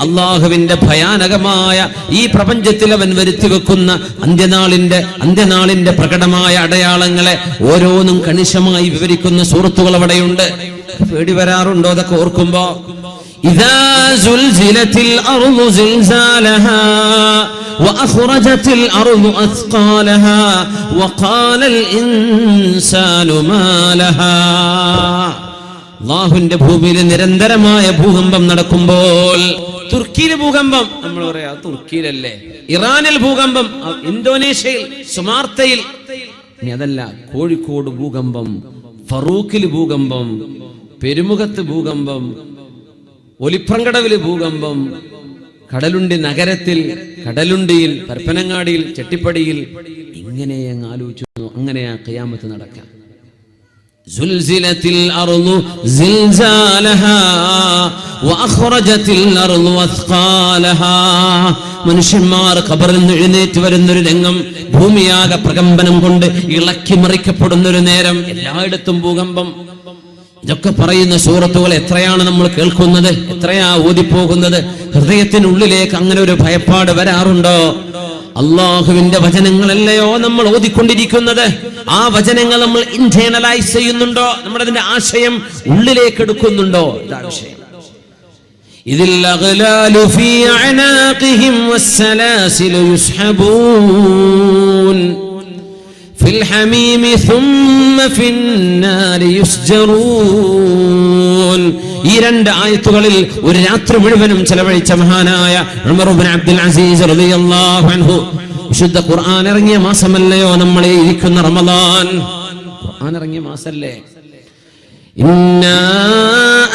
അള്ളാഹുവിന്റെ ഭയാനകമായ ഈ പ്രപഞ്ചത്തിൽ അവൻ വരുത്തി വെക്കുന്ന അന്ത്യനാളിന്റെ പ്രകടമായ അടയാളങ്ങളെ ഓരോന്നും കണിശമായി വിവരിക്കുന്ന സൂറത്തുകൾ അവിടെയുണ്ട്. പേടി വരാറുണ്ടോ അതൊക്കെ ഓർക്കുമ്പോ? ഇദാ സുൽസിലത്തിൽ അർളു സിൽസാലഹാ വഅഖ്റജത്തിൽ അർളു അസ്ഖാലഹാ വഖാലൽ ഇൻസാനു മാ ലഹാ. അല്ലാഹുവിന്റെ ഭൂമിയിൽ നിരന്തരമായ ഭൂകമ്പം നടക്കുമ്പോൾ, തുർക്കിയിൽ ഭൂകമ്പം, നമ്മൾ പറയാ തുർക്കിയിലല്ലേ, ഇറാനിൽ ഭൂകമ്പം, ഇന്തോനേഷ്യയിൽ സുമാർത്തയിൽ, ഇനി അതല്ല കോഴിക്കോട് ഭൂകമ്പം, ഫറൂഖിൽ ഭൂകമ്പം, പെരുമുഖത്ത് ഭൂകമ്പം, ഒലിപ്രങ്കടവിൽ ഭൂകമ്പം, കടലുണ്ടി നഗരത്തിൽ, കടലുണ്ടിയിൽ, പരപ്പനങ്ങാടിയിൽ, ചെട്ടിപ്പടിയിൽ, ഇങ്ങനെ അങ്ങ് ആലോചിച്ചു. അങ്ങനെയാ ഖിയാമത്ത് നടക്കാം. സുൽസിലത്തിൽ അർളു സിൽസാലഹാ വഅഖ്റജത്തിൽ അർളു അസ്ഖാലഹാ. മനുഷ്യന്മാർ ഖബറിൽ നിന്ന് എഴുന്നേറ്റ് വരുന്നൊരു രംഗം, ഭൂമിയാകെ പ്രകമ്പനം കൊണ്ട് ഇളക്കി മറിക്കപ്പെടുന്നൊരു നേരം, എല്ലായിടത്തും ഭൂകമ്പം. ഇതൊക്കെ പറയുന്ന സൂറത്തുകൾ എത്രയാണ് നമ്മൾ കേൾക്കുന്നത്, എത്രയാ ഓതിപ്പോകുന്നത്? ഹൃദയത്തിനുള്ളിലേക്ക് അങ്ങനെ ഒരു ഭയപ്പാട് വരാറുണ്ടോ? അള്ളാഹുവിന്റെ വചനങ്ങളല്ലയോ നമ്മൾ ഓതിക്കൊണ്ടിരിക്കുന്നത്? ആ വചനങ്ങൾ നമ്മൾ ഇന്റേണലൈസ് ചെയ്യുന്നുണ്ടോ? നമ്മൾ അതിന്റെ ആശയം ഉള്ളിലേക്ക് എടുക്കുന്നുണ്ടോ? ഇതാണ് വിഷയം. ഇതിൽ അഗ്ലാലു ഫീ അനാഖിഹിം വസ്സലാസിലു യുസ്ഹബൂൻ ഫിൽ ഹമീമി സുമ്മ ഫിന്നാരി യുസ്ജറൂൻ. ഈ രണ്ട് ആയത്തുകളിൽ ഒരു രാത്രി മുഴുവനും ചെലവഴിച്ച മഹാനായ ഉമർ ഇബ്നു അബ്ദുൽ അസീസ് റളിയല്ലാഹു അൻഹു, വിശുദ്ധ ഖുർആൻ ഇറങ്ങിയ മാസമല്ലയോ നമ്മളെ ഇരിക്കുന്ന റമളാൻ? ഖുർആൻ ഇറങ്ങിയ മാസല്ലേ? ഇന്നാ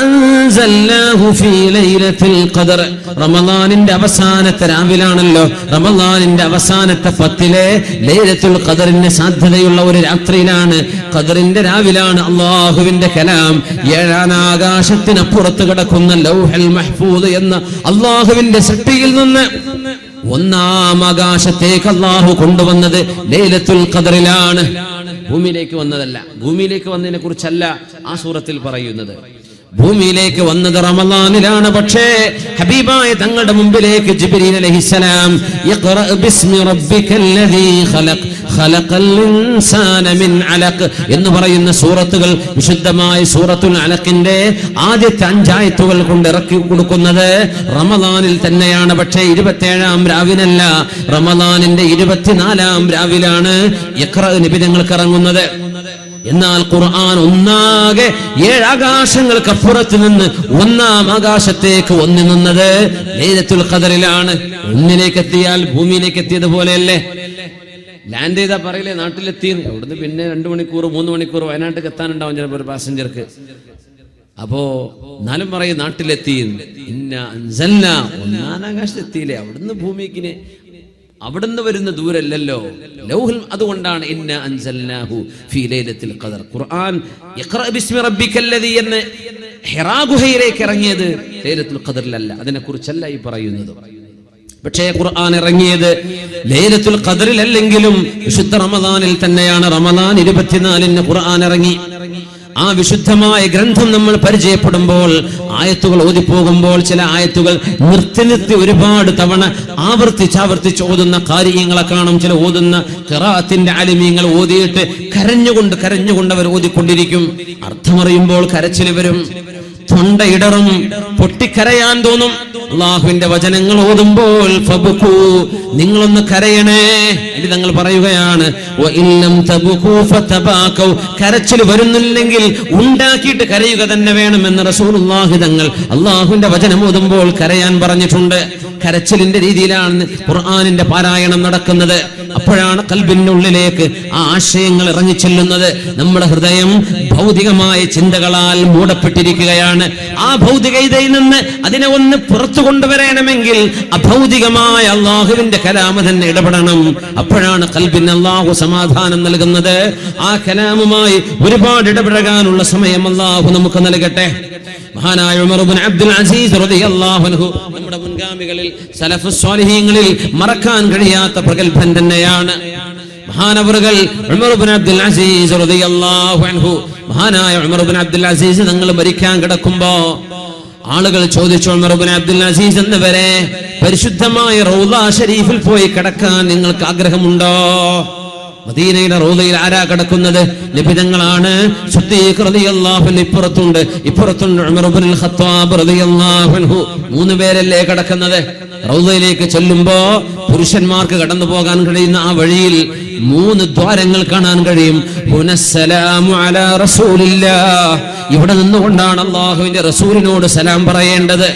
അൻസൽനാഹു ഫീ ലൈലത്തിൽ ഖദർ. റമളാനിന്റെ അവസാനത്തെ രാവിലാണല്ലോ, റമളാനിന്റെ അവസാനത്തെ 10 ലൈലത്തുൽ ഖദറിന് സാധ്യതയുള്ള ഒരു രാത്രിയിലാണ്, ഖദറിന്റെ രാവിലാണ് അല്ലാഹുവിന്റെ കലാം ഏഴാനാകാശത്തിനപ്പുറത്ത് കിടക്കുന്ന ലൗഹൽ മഹ്ഫൂദ് എന്ന അല്ലാഹുവിന്റെ സൃഷ്ടിയിൽ നിന്ന് ഒന്നാം ആകാശത്തേക്ക് അല്ലാഹു കൊണ്ടുവന്നത് ലൈലത്തുൽ ഖദറിലാണ്. ഭൂമിയിലേക്ക് വന്നതല്ല. ഭൂമിയിലേക്ക് വന്നതിനെ കുറിച്ചല്ല ആ സൂറത്തിൽ പറയുന്നത്. ഭൂമിയിലേക്ക് വന്നത് റമളാനിലാണ്. പക്ഷേ ഹബീബായ തങ്ങളുടെ മുമ്പിലേക്ക് ജിബ്രീൽ അലൈഹിസ്സലാം ഇഖ്റ ബിസ്മി റബ്ബിക്കല്ലദീ ഖലഖ് ഖലഖൽ ഇൻസാന മിൻ അലഖ് എന്ന് പറയുന്ന സൂറത്തുകൾ വിശുദ്ധമായ സൂറത്തുൽ അലഖിന്റെ ആദ്യത്തെ 5 ആയത്തുകൾ കൊണ്ട് ഇറക്കി കൊടുക്കുന്നത് റമളാനിൽ തന്നെയാണ്. പക്ഷേ 27-ാം രാവിലല്ല, റമളാനിന്റെ 24-ാം രാവിലാണ് ഇഖ്റ നബി തങ്ങൾക്ക് ഇറങ്ങുന്നത്. എന്നാൽ ഖുർആൻ ഒന്നാകെ 7 ആകാശങ്ങൾക്കപ്പുറത്ത് നിന്ന് ഒന്നാം ആകാശത്തേക്ക് വന്നു നിന്നത് ലൈലത്തുൽ ഖദറിലാണ്. ഒന്നിലേക്ക് എത്തിയാൽ ഭൂമിയിലേക്ക് എത്തിയത് പോലെയല്ലേ? ലാൻഡ് ചെയ്താ പറയില്ലേ നാട്ടിലെത്തി, അവിടുന്ന് പിന്നെ 2 മണിക്കൂർ 3 മണിക്കൂർ വയനാട്ടിൽ എത്താനുണ്ടാവും ചിലപ്പോൾ ഒരു പാസഞ്ചർക്ക്. അപ്പോ എന്നാലും പറയും നാട്ടിലെത്തി. ഇന്ന അൻസൽന, ഒന്നാം ആകാശത്തെത്തിയില്ലേ, അവിടുന്ന് ഭൂമിക്ക് അവിടുന്ന് വരുന്ന ദൂരല്ലല്ലോ ലൗഹുൽ. അതുകൊണ്ടാണ് ഇന്ന അൻസൽനാഹു ഫീ ലൈലത്തിൽ ഖദർ. ഖുർആൻ ഇഖ്റ ബിസ്മി റബ്ബിക്കല്ലദീ എന്ന് ഹിറാ ഗുഹയിലേക്ക് ഇറങ്ങിയത് ലൈലത്തുൽ ഖദറിലല്ല. അതിനെക്കുറിച്ചല്ല ഈ പറയുന്നത്. പക്ഷേ ഖുർആൻ ഇറങ്ങിയത് ലൈലത്തുൽ ഖദറിൽ അല്ലെങ്കിലും വിശുദ്ധ റമളാനിൽ തന്നെയാണ്. റമളാൻ 24-ന് ഖുർആൻ ഇറങ്ങി. ആ വിശുദ്ധമായ ഗ്രന്ഥം നമ്മൾ പരിചയപ്പെടുമ്പോൾ, ആയത്തുകൾ ഓതിപ്പോകുമ്പോൾ ചില ആയത്തുകൾ നിർത്തി ഒരുപാട് തവണ ആവർത്തിച്ച് ഓതുന്ന കാര്യങ്ങളെ കാണും. ചില ഓതുന്ന ഖിറാഅത്തിന്റെ അലിമീങ്ങൾ ഓതിയിട്ട് കരഞ്ഞുകൊണ്ട് അവർ ഓതിക്കൊണ്ടിരിക്കും. അർത്ഥമറിയുമ്പോൾ കരച്ചിൽ വരും, തൊണ്ടയിടറും, പൊട്ടിക്കരയാൻ തോന്നും. അല്ലാഹുവിന്റെ വചനങ്ങൾ ഓതുമ്പോൾ ഫബ്കൂ, നിങ്ങളൊന്ന് കരയണേ. ഇത് തങ്ങൾ പറയുകയാണ് വഇല്ലം തബ്കൂ ഫതബാകൂ, കരച്ചിൽ വരുന്നില്ലെങ്കിൽ ഉണ്ടാക്കിയിട്ട് കരയുക തന്നെ വേണമെന്ന് റസൂലുള്ളാഹി തങ്ങൾ അല്ലാഹുവിന്റെ വചനം ഓതുമ്പോൾ കരയാൻ പറഞ്ഞിട്ടുണ്ട്. കരച്ചിലിന്റെ രീതിയിലാണ് ഖുർആനിന്റെ പാരായണം നടക്കുന്നത്. അപ്പോഴാണ് ഖൽബിന്റെ ഉള്ളിലേക്ക് ആ ആശയങ്ങൾ ഇറങ്ങി ചെല്ലുന്നത്. നമ്മുടെ ഹൃദയം ഭൗതികമായ ചിന്തകളാൽ മൂടപ്പെട്ടിരിക്കുകയാണ്. ആ ഭൗതികതയിൽ നിന്ന് അതിനെ ഒന്ന് പുറത്തു കൊണ്ടുവരണമെങ്കിൽ അഭൗതികമായ അല്ലാഹുവിന്റെ കലാമ തന്നെ ഇടപെടണം. അപ്പോഴാണ് ഖൽബിന് അല്ലാഹു സമാധാനം നൽകുന്നത്. ആ കലാമുമായി ഒരുപാട് ഇടപെടാനുള്ള സമയം അല്ലാഹു നമുക്ക് നൽകട്ടെ. മഹാനായ ഉമർ ഇബ്നു അബ്ദുൽ അസീസ് റളിയല്ലാഹു അൻഹു നമ്മുടെ മുൻഗാമികളിൽ സലഫുസ് സ്വാലിഹീങ്ങളിൽ മറക്കാൻ കഴിയാത്ത പ്രഗൽഭൻ തന്നെയാണ്. മഹാനവറുകൾ ഉമർ ഇബ്നു അബ്ദുൽ അസീസ് റളിയല്ലാഹു അൻഹു, മഹാനായ ഉമർ ഇബ്നു അബ്ദുൽ അസീസ് തങ്ങൾ മരിക്കാൻ കിടക്കുമ്പോ ആളുകൾ ചോദിച്ചു, ഉമർ ഇബ്നു അബ്ദുൽ അസീസ് എന്നവരെ, പരിശുദ്ധമായ റൗള ഷരീഫിൽ പോയി കിടക്കാൻ നിങ്ങൾക്ക് ആഗ്രഹമുണ്ടോ? മദീനയുടെ റൗളയിൽ ആരാ കിടക്കുന്നത്? നബിതങ്ങളാണ്. സിദ്ദീഖ് റളിയല്ലാഹു അൻഹു ഇപ്പുറത്തുണ്ട്, ഇപ്പുറത്തുണ്ട് ഉമർ ഇബ്നുൽ ഖത്താബ് റളിയല്ലാഹു അൻഹു. 3 പേരല്ലേ കിടക്കുന്നത്. റൗളയിലേക്ക് ചെല്ലുമ്പോ പുരുഷന്മാർക്ക് കടന്നു പോകാൻ കഴിയുന്ന ആ വഴിയിൽ 3 ദ്വാരങ്ങൾ കാണാൻ കഴിയും. ഹുനസ്സലാമു അലാ റസൂലില്ലാഹ്, ഇവിടെ നിന്നുകൊണ്ടാണ് അല്ലാഹുവിന്റെ റസൂലിനോട് സലാം പറയേണ്ടത്.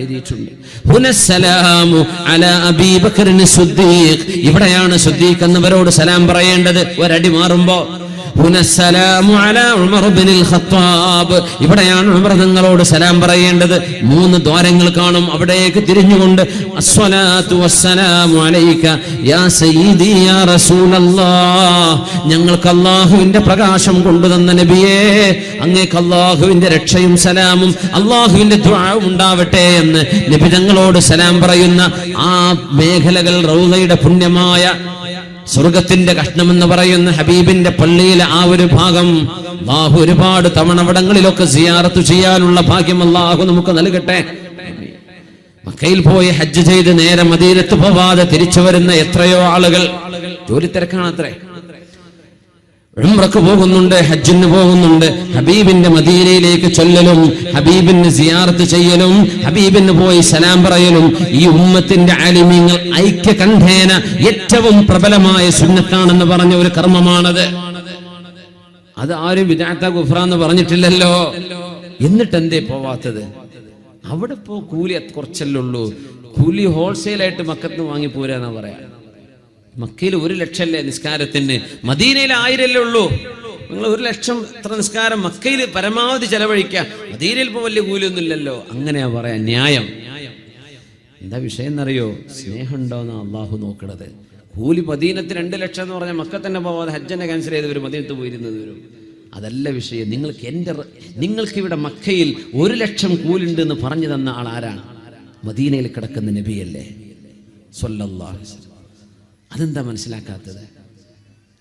എഴുതിയിട്ടുണ്ട്. ഹുനസ്സലാമു അലാ അബീ ബക്കറിൻ സിദ്ദീഖ്, ഇവിടെയാണ് സിദ്ദീഖ് എന്നവരോട് സലാം പറയേണ്ടത്. ഒരടി മാറുമ്പോ ഹുനസ്സലാമു അലാ ഉമർ ഇബ്നുൽ ഖത്താബ്, ഇവിടെയാണ് ഉമർ തങ്ങളോട് സലാം പറയേണ്ടത്. 3 ദ്വാരങ്ങൾ കാണും. അവിടേക്ക് തിരിഞ്ഞുകൊണ്ട് അസ്സലാത്തു വസ്സലാമു അലൈക യാ സയ്യിദി യാ റസൂലല്ലാഹ്, ഞങ്ങൾക്ക് അല്ലാഹുവിന്റെ പ്രകാശം കൊണ്ടുതന്ന നബിയേ, അങ്ങേക്ക് അല്ലാഹുവിന്റെ രക്ഷയും സലാമും അല്ലാഹുവിന്റെ ദുആവും ഉണ്ടാവട്ടെ എന്ന് നബി തങ്ങളോട് സലാം പറയുന്ന ആ മേഖലകൾ റൗളയുടെ പുണ്യമായ സ്വർഗത്തിന്റെ കഷ്ണമെന്ന് പറയുന്ന ഹബീബിന്റെ പള്ളിയിലെ ആ ഒരു ഭാഗം അല്ലാഹു ഒരുപാട് തവണ അവിടങ്ങളിലൊക്കെ സിയാറത്ത് ചെയ്യാനുള്ള ഭാഗ്യം അല്ലാഹു നമുക്ക് നൽകട്ടെ. മക്കയിൽ പോയി ഹജ്ജ് ചെയ്ത് നേരെ മദീനത്ത് പോവാതെ തിരിച്ചു വരുന്ന എത്രയോ ആളുകൾ, ജോലി തിരക്കാണത്രേ, ഉംറക്ക് പോകുന്നുണ്ട്, ഹജ്ജിന് പോകുന്നുണ്ട്. ഹബീബിന്റെ മദീനയിലേക്ക് ചൊല്ലലും ഹബീബിന് സിയാറത്ത് ചെയ്യലും ഹബീബിന് പോയി സലാം പറയലും ഈ ഉമ്മത്തിന്റെ ആലിമീങ്ങൾ ഐക്യകണ്ഠേന ഏറ്റവും പ്രബലമായ സുന്നത്താണെന്ന് പറഞ്ഞ ഒരു കർമ്മമാണത്. അത് ആരും ബിദ്അത്ത കുഫ്ര എന്ന് പറഞ്ഞിട്ടില്ലല്ലോ. എന്നിട്ട് എന്തേ പോവാത്തത്? അവിടെ കൂലി കുറച്ചല്ലേ ഉള്ളൂ. കൂലി ഹോൾസെയിലായിട്ട് മക്കത്ത് വാങ്ങി പോരാന്നാ പറയാ. മക്കയിൽ 1 ലക്ഷമല്ലേ നിസ്കാരത്തിന്, മദീനയിൽ 1000 ഉള്ളൂ. നിങ്ങൾ 1 ലക്ഷം എത്ര നിസ്കാരം മക്കയിൽ പരമാവധി ചെലവഴിക്കുക, മദീനയിൽ ഇപ്പോൾ വലിയ കൂലിയൊന്നും ഇല്ലല്ലോ. അങ്ങനെയാ പറയാ ന്യായം. എന്താ വിഷയം എന്നറിയോ? സ്നേഹം ഉണ്ടോന്നാ അള്ളാഹു നോക്കണത്. കൂലി മദീനത്ത് 2 ലക്ഷം എന്ന് പറഞ്ഞാൽ മക്ക തന്നെ പോവാതെ ഹജ്ജനെ ക്യാൻസൽ ചെയ്തവരും മദീനത്ത് പോയിരുന്നത് വരും. അതല്ല വിഷയം. നിങ്ങൾക്ക് ഇവിടെ മക്കയിൽ 1 ലക്ഷം കൂലുണ്ട് എന്ന് പറഞ്ഞു തന്ന ആൾ ആരാണ്? മദീനയിൽ കിടക്കുന്ന നബിയല്ലേ സ്വല്ലല്ലാഹു അലൈഹി വസല്ലം. അതെന്താ മനസ്സിലാക്കാത്തത്?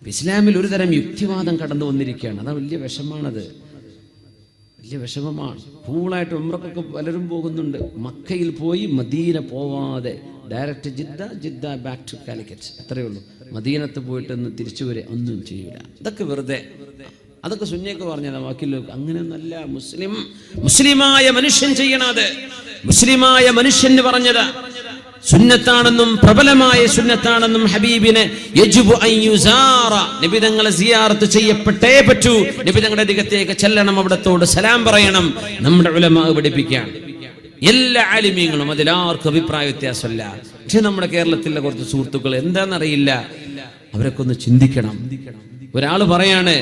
ഇസ്ലാമിൽ ഒരു തരം യുക്തിവാദം കടന്നു വന്നിരിക്കുകയാണ്. അതാ വലിയ വിഷമാണത്, വലിയ വിഷമമാണ്. കൂളായിട്ട് ഉംറക്കൊക്കെ പലരും പോകുന്നുണ്ട്. മക്കയിൽ പോയി മദീന പോവാതെ direct Jeddah back to Calicut, അത്രയേ ഉള്ളൂ. മദീനത്ത് പോയിട്ടൊന്ന് തിരിച്ചു വരെ ഒന്നും ചെയ്യൂല. അതൊക്കെ വെറുതെ, അതൊക്കെ സുന്നിയൊക്കെ പറഞ്ഞതാ. ബാക്കിയുള്ള അങ്ങനെയൊന്നല്ല. മുസ്ലിമായ മനുഷ്യൻ ചെയ്യണത്, മുസ്ലിമായ മനുഷ്യന് പറഞ്ഞത് സുന്നത്താണെന്നും പ്രബലമായ സുന്നത്താണെന്നും ഹബീബിനെ യജിബു അൻ യുസാറ, നബി തങ്ങളെ സിയാറത്ത് ചെയ്യപ്പെട്ടേ പറ്റൂ. നബി തങ്ങളുടെ അരികത്തേക്ക് ചെല്ലണം, അവിടത്തോട് സലാം പറയണം. നമ്മുടെ ഉലമാ പഠിപ്പിക്കുകയാണ്. എല്ലാ ആലിമീങ്ങളും, അതിലാർക്കും അഭിപ്രായ വ്യത്യാസമല്ല. പക്ഷെ നമ്മുടെ കേരളത്തിലെ കുറച്ച് സുഹൃത്തുക്കൾ എന്താണെന്നറിയില്ല, അവരൊക്കെ ഒന്ന് ചിന്തിക്കണം. ഒരാൾ പറയാണ്,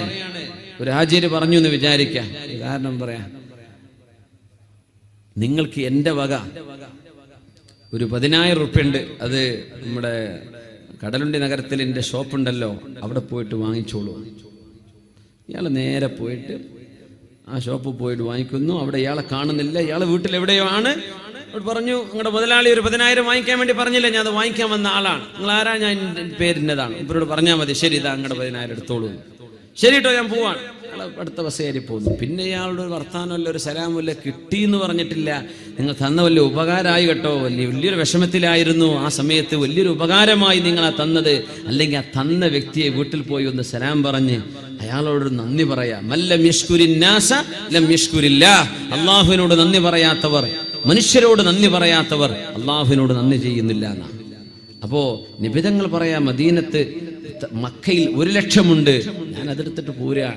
ഒരു ഹാജിര് പറഞ്ഞു എന്ന് വിചാരിക്കാം, കാരണം പറയാം, നിങ്ങൾക്ക് എൻ്റെ വക ഒരു 10,000 റുപ്യ ഉണ്ട്, അത് നമ്മുടെ കടലുണ്ടി നഗരത്തിൽ എൻ്റെ ഷോപ്പുണ്ടല്ലോ, അവിടെ പോയിട്ട് വാങ്ങിച്ചോളൂ. ഇയാൾ നേരെ പോയിട്ട് ആ ഷോപ്പിൽ പോയിട്ട് വാങ്ങിക്കുന്നു. അവിടെ ഇയാളെ കാണുന്നില്ല, ഇയാളെ വീട്ടിലെവിടെയോ ആണ്. അവിടെ പറഞ്ഞു, നിങ്ങളുടെ മുതലാളി ഒരു 10,000 വാങ്ങിക്കാൻ വേണ്ടി പറഞ്ഞില്ല, ഞാൻ അത് വാങ്ങിക്കാൻ വന്ന ആളാണ്. നിങ്ങൾ ആരാ? ഞാൻ പേരിൻ്റെതാണ്. ഇവരോട് പറഞ്ഞാൽ മതി, ശരി ഇതാ നിങ്ങളുടെ 10,000 എടുത്തോളൂ. ശരി കേട്ടോ, ഞാൻ പോവാണ്. അടുത്ത ബസ് കയറി പോകുന്നു. പിന്നെ ഇയാളുടെ ഒരു വർത്താനമല്ല, ഒരു സലാമില്ല, കിട്ടിയെന്ന് പറഞ്ഞിട്ടില്ല. നിങ്ങൾ തന്ന വലിയ ഉപകാരമായി കേട്ടോ, വലിയൊരു വിഷമത്തിലായിരുന്നു ആ സമയത്ത്, വലിയൊരു ഉപകാരമായി നിങ്ങളാ തന്നത്. അല്ലെങ്കിൽ ആ തന്ന വ്യക്തിയെ വീട്ടിൽ പോയി ഒന്ന് സലാം പറഞ്ഞ് അയാളോട് നന്ദി പറയാം. മല്ലം യശ്കുരിന്നാസ ലം യശ്കുരില്ലാഹ്, അള്ളാഹുവിനോട് നന്ദി പറയാത്തവർ, മനുഷ്യരോട് നന്ദി പറയാത്തവർ അള്ളാഹുവിനോട് നന്ദി ചെയ്യുന്നില്ല എന്നാ. അപ്പോ നിബിധങ്ങൾ പറയാ, മദീനത്ത് മക്കയിൽ 1 ലക്ഷമുണ്ട്, ഞാൻ അതെടുത്തിട്ട് പോരാ.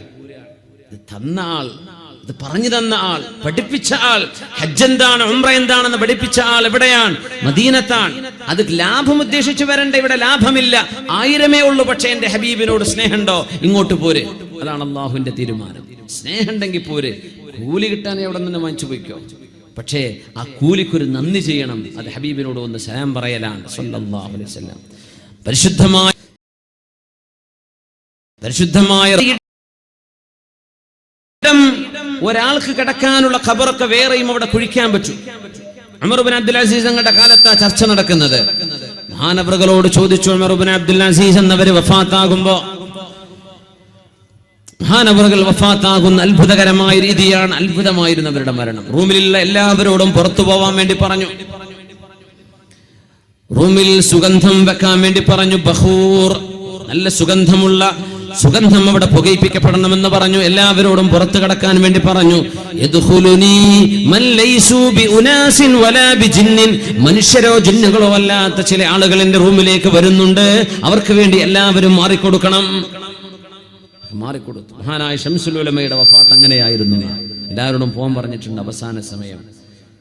ഇത് തന്ന ആൾ, ഇത് പറഞ്ഞു തന്ന ആൾ, പഠിപ്പിച്ച ആൾ, ഹജ്ജ് എന്താണ് ഉംറ എന്താണെന്ന് പഠിപ്പിച്ച ആൾ എവിടെയാണ്? മദീനത്താണ്. അത് ലാഭം ഉദ്ദേശിച്ച് വരണ്ട, ഇവിടെ ലാഭമില്ല, 1000 ഉള്ളൂ. പക്ഷെ എന്റെ ഹബീബിനോട് സ്നേഹമുണ്ടോ? ഇങ്ങോട്ട് പോരെ. അതാണ് അള്ളാഹുവിന്റെ തീരുമാനം. സ്നേഹം ഉണ്ടെങ്കിൽ പോരെ, കൂലി കിട്ടാൻ എവിടെ നിന്ന് വാങ്ങിച്ചു പോയിക്കോ. പക്ഷേ ആ കൂലിക്കൊരു നന്ദി ചെയ്യണം. അത് ഹബീബിനോട് ഒന്ന് സലാം പറയലാണ് സ്വല്ലല്ലാഹു അലൈഹി വസല്ലം. പരിശുദ്ധമായ ഒരാൾക്ക് കിടക്കാനുള്ള ഖബറൊക്കെ വേറെയും അവിടെ കുഴിക്കാൻ പറ്റും. ഉമർ ഇബ്നു അബ്ദുൽ അസീസ് തങ്ങളുടെ കാലത്താ ചർച്ച നടക്കുന്നത്. മഹാനവറുകളോട് ചോദിച്ചു, ഉമർ ഇബ്നു അബ്ദുൽ അസീസ് എന്നവര് വഫാത്താകുമ്പോ മഹാനവറുകൾ വഫാത്താകുന്ന അത്ഭുതകരമായ രീതിയാണ്. അത്ഭുതമായിരുന്നു അവരുടെ മരണം. റൂമിലുള്ള എല്ലാവരോടും പുറത്തു പോവാൻ വേണ്ടി പറഞ്ഞു. റൂമിൽ സുഗന്ധം വെക്കാൻ വേണ്ടി പറഞ്ഞു. ബഖൂർ, നല്ല സുഗന്ധം അവിടെ പുകയിപ്പിക്കപ്പെടണമെന്ന് പറഞ്ഞു. എല്ലാവരോടും പുറത്തു കടക്കാൻ വേണ്ടി പറഞ്ഞു. മനുഷ്യരോ ജിന്നുകളോ അല്ലാത്ത ചില ആളുകൾ എന്റെ റൂമിലേക്ക് വരുന്നുണ്ട്, അവർക്ക് വേണ്ടി എല്ലാവരും മാറിക്കൊടുക്കണം. മാറിക്കൊടുത്തു. മഹാനായ ശംസുൽ ഉലമയുടെ വഫാത്ത് അങ്ങനെയായിരുന്നു. എല്ലാവരോടും പോകാൻ പറഞ്ഞിട്ടുണ്ട്. അവസാന സമയം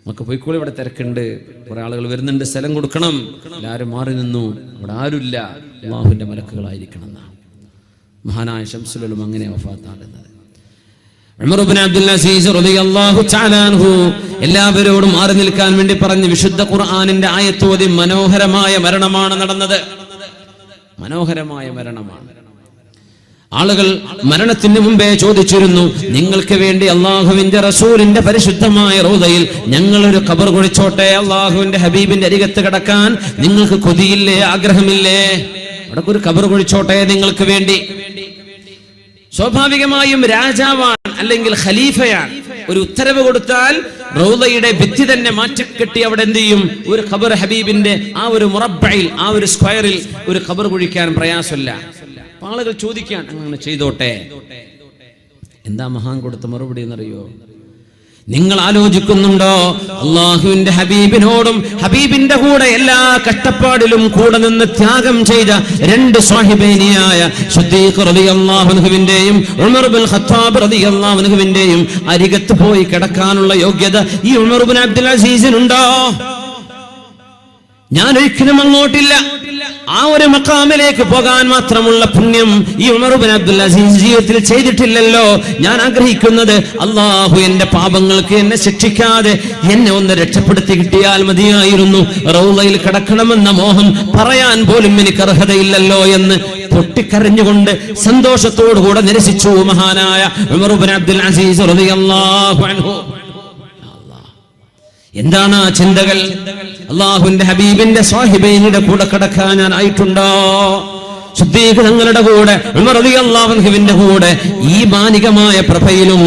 നമുക്ക് പോയിക്കോളി, ഇവിടെ തിരക്കുണ്ട്, കുറെ ആളുകൾ വരുന്നുണ്ട്, സ്ഥലം കൊടുക്കണം. എല്ലാവരും മാറി നിന്നു. അവിടെ ആരുമില്ല, അല്ലാഹുവിന്റെ മലക്കുകളായിരിക്കണം എന്നാണ് മഹാനായ ശംസുൽ ഉലമ അങ്ങനെ വഫാത്താകുന്നത്. ഉമർ ഇബ്നു അബ്ദുൽ അസീസ് റളിയല്ലാഹു തആല അൻഹു എല്ലാവരോടും മാറി നിൽക്കാൻ വേണ്ടി പറഞ്ഞ് വിശുദ്ധ ഖുർആനിന്റെ ആയത്ത് ഓതി മനോഹരമായ മരണമാണ് നടന്നത്. മനോഹരമായ മരണമാണ്. ആളുകൾ മരണത്തിന് മുമ്പേ ചോദിച്ചിരുന്നു, നിങ്ങൾക്ക് വേണ്ടി അള്ളാഹുവിന്റെ റസൂലിന്റെ പരിശുദ്ധമായ റൗദയിൽ ഞങ്ങളൊരു ഖബർ കുഴിച്ചോട്ടെ, അള്ളാഹുവിന്റെ ഹബീബിന്റെ അരികത്ത് കിടക്കാൻ നിങ്ങൾക്ക് കൊതിയില്ലേ, ആഗ്രഹമില്ലേ? അവിടെ ഒരു ഖബർ കുഴിച്ചോട്ടെ നിങ്ങൾക്ക് വേണ്ടി. സ്വാഭാവികമായും രാജാവാണ് അല്ലെങ്കിൽ ഖലീഫയാണ്, ഒരു ഉത്തരവ് കൊടുത്താൽ റൗദയുടെ ഭിത്തി തന്നെ മാറ്റിക്കെട്ടി അവിടെ എന്ത് ചെയ്യും? ഒരു ഖബർ ഹബീബിന്റെ ആ ഒരു മുറബ്ബയിൽ, ആ ഒരു സ്ക്വയറിൽ ഒരു ഖബർ കുഴിക്കാൻ പ്രയാസമില്ല. ആളുകൾ ചോദിക്കാൻ അങ്ങനെ ചെയ്തോട്ടെ. എന്താ മഹാൻ കൊടുത്ത മറുപടി എന്നറിയോ? നിങ്ങൾ ആലോചിക്കുന്നുണ്ടോ അള്ളാഹുവിന്റെ ഹബീബിനോടും ഹബീബിന്റെ കൂടെ എല്ലാ കഷ്ടപ്പാടിലും കൂടെ നിന്ന് ത്യാഗം ചെയ്ത രണ്ട് സ്വഹിബൈനിയായ സിദ്ദീഖ് റളിയല്ലാഹു അൻഹുവിന്റെയും ഉമർ ഇബ്നുൽ ഖത്താബ് റളിയല്ലാഹു അൻഹുവിന്റെയും അരികത്ത് പോയി കിടക്കാനുള്ള യോഗ്യത ഈ ഉമർ ഇബ്നു അബ്ദുൽ അസീസിനുണ്ടോ? ഞാൻ ഒരിക്കലും അങ്ങോട്ടില്ല. ആ ഒരു മഖാമിലേക്ക് പോകാൻ മാത്രമുള്ള പുണ്യം ഈ ഉമർ ഇബ്നു അബ്ദുൽ അസീസ് ജീവിതത്തിൽ ചെയ്തിട്ടില്ലല്ലോ. ഞാൻ ആഗ്രഹിക്കുന്നത് അള്ളാഹു എന്റെ പാപങ്ങൾക്ക് എന്നെ ശിക്ഷിക്കാതെ എന്നെ ഒന്ന് രക്ഷപ്പെടുത്തി കിട്ടിയാൽ മതിയായിരുന്നു. റൗളയിൽ കിടക്കണമെന്ന മോഹം പറയാൻ പോലും എനിക്ക് അർഹതയില്ലല്ലോ എന്ന് പൊട്ടിക്കരഞ്ഞുകൊണ്ട് സന്തോഷത്തോടുകൂടെ നിരസിച്ചു മഹാനായ ഉമർ ഇബ്നു അബ്ദുൽ അസീസ് റളിയല്ലാഹു അൻഹു. എന്താണ് ആ ചിന്തകൾ? അള്ളാഹുവിന്റെ ഹബീബിന്റെ സ്വാഹിബൈനിയുടെ കൂടെ കിടക്കാൻ ഞാൻ ആയിട്ടുണ്ടോ? സിദ്ദീഖ് തങ്ങളുടെ കൂടെ, ഉമർ റളിയല്ലാഹു അൻഹുവിന്റെ കൂടെ ഈ മാനികമായ പ്രഭയിലും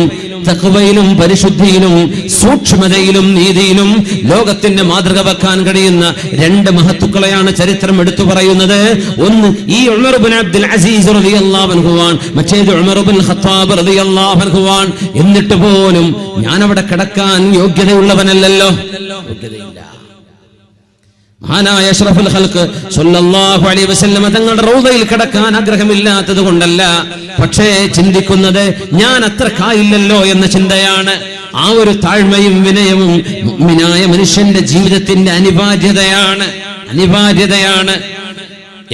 തഖ്വയിലും പരിശുദ്ധിയിലും സൂക്ഷ്മതയിലും നീതിയിലും ലോകത്തിന്റെ മാതൃക വെക്കാൻ കഴിയുന്ന രണ്ട് മഹത്തുക്കളെയാണ് ചരിത്രം എടുത്തു പറയുന്നത്. ഒന്ന് ഈ ഉമർ ഇബ്നു അബ്ദുൽ അസീസ് റളിയല്ലാഹു അൻഹുവാൻ, മറ്റേത് ഉമർ ഇബ്നുൽ ഖത്താബ് റളിയല്ലാഹു അൻഹുവാൻ. എന്നിട്ട് പോലും ഞാൻ അവിടെ കിടക്കാൻ യോഗ്യതയുള്ളവനല്ലല്ലോ, യോഗ്യതയില്ല. മഹാനായ അഷ്റഫുൽ ഖൽഖ് സ്വല്ലല്ലാഹു അലൈഹി വസല്ലം തങ്ങളുടെ റൗദയിൽ കിടക്കാൻ ആഗ്രഹമില്ലാത്തത് കൊണ്ടല്ല, പക്ഷേ ചിന്തിക്കുന്നത് ഞാൻ അത്രക്കായില്ലല്ലോ എന്ന ചിന്തയാണ്. ആ ഒരു താഴ്മയും വിനയവും മുഅ്മിനായ മനുഷ്യന്റെ ജീവിതത്തിന്റെ അനിവാര്യതയാണ്.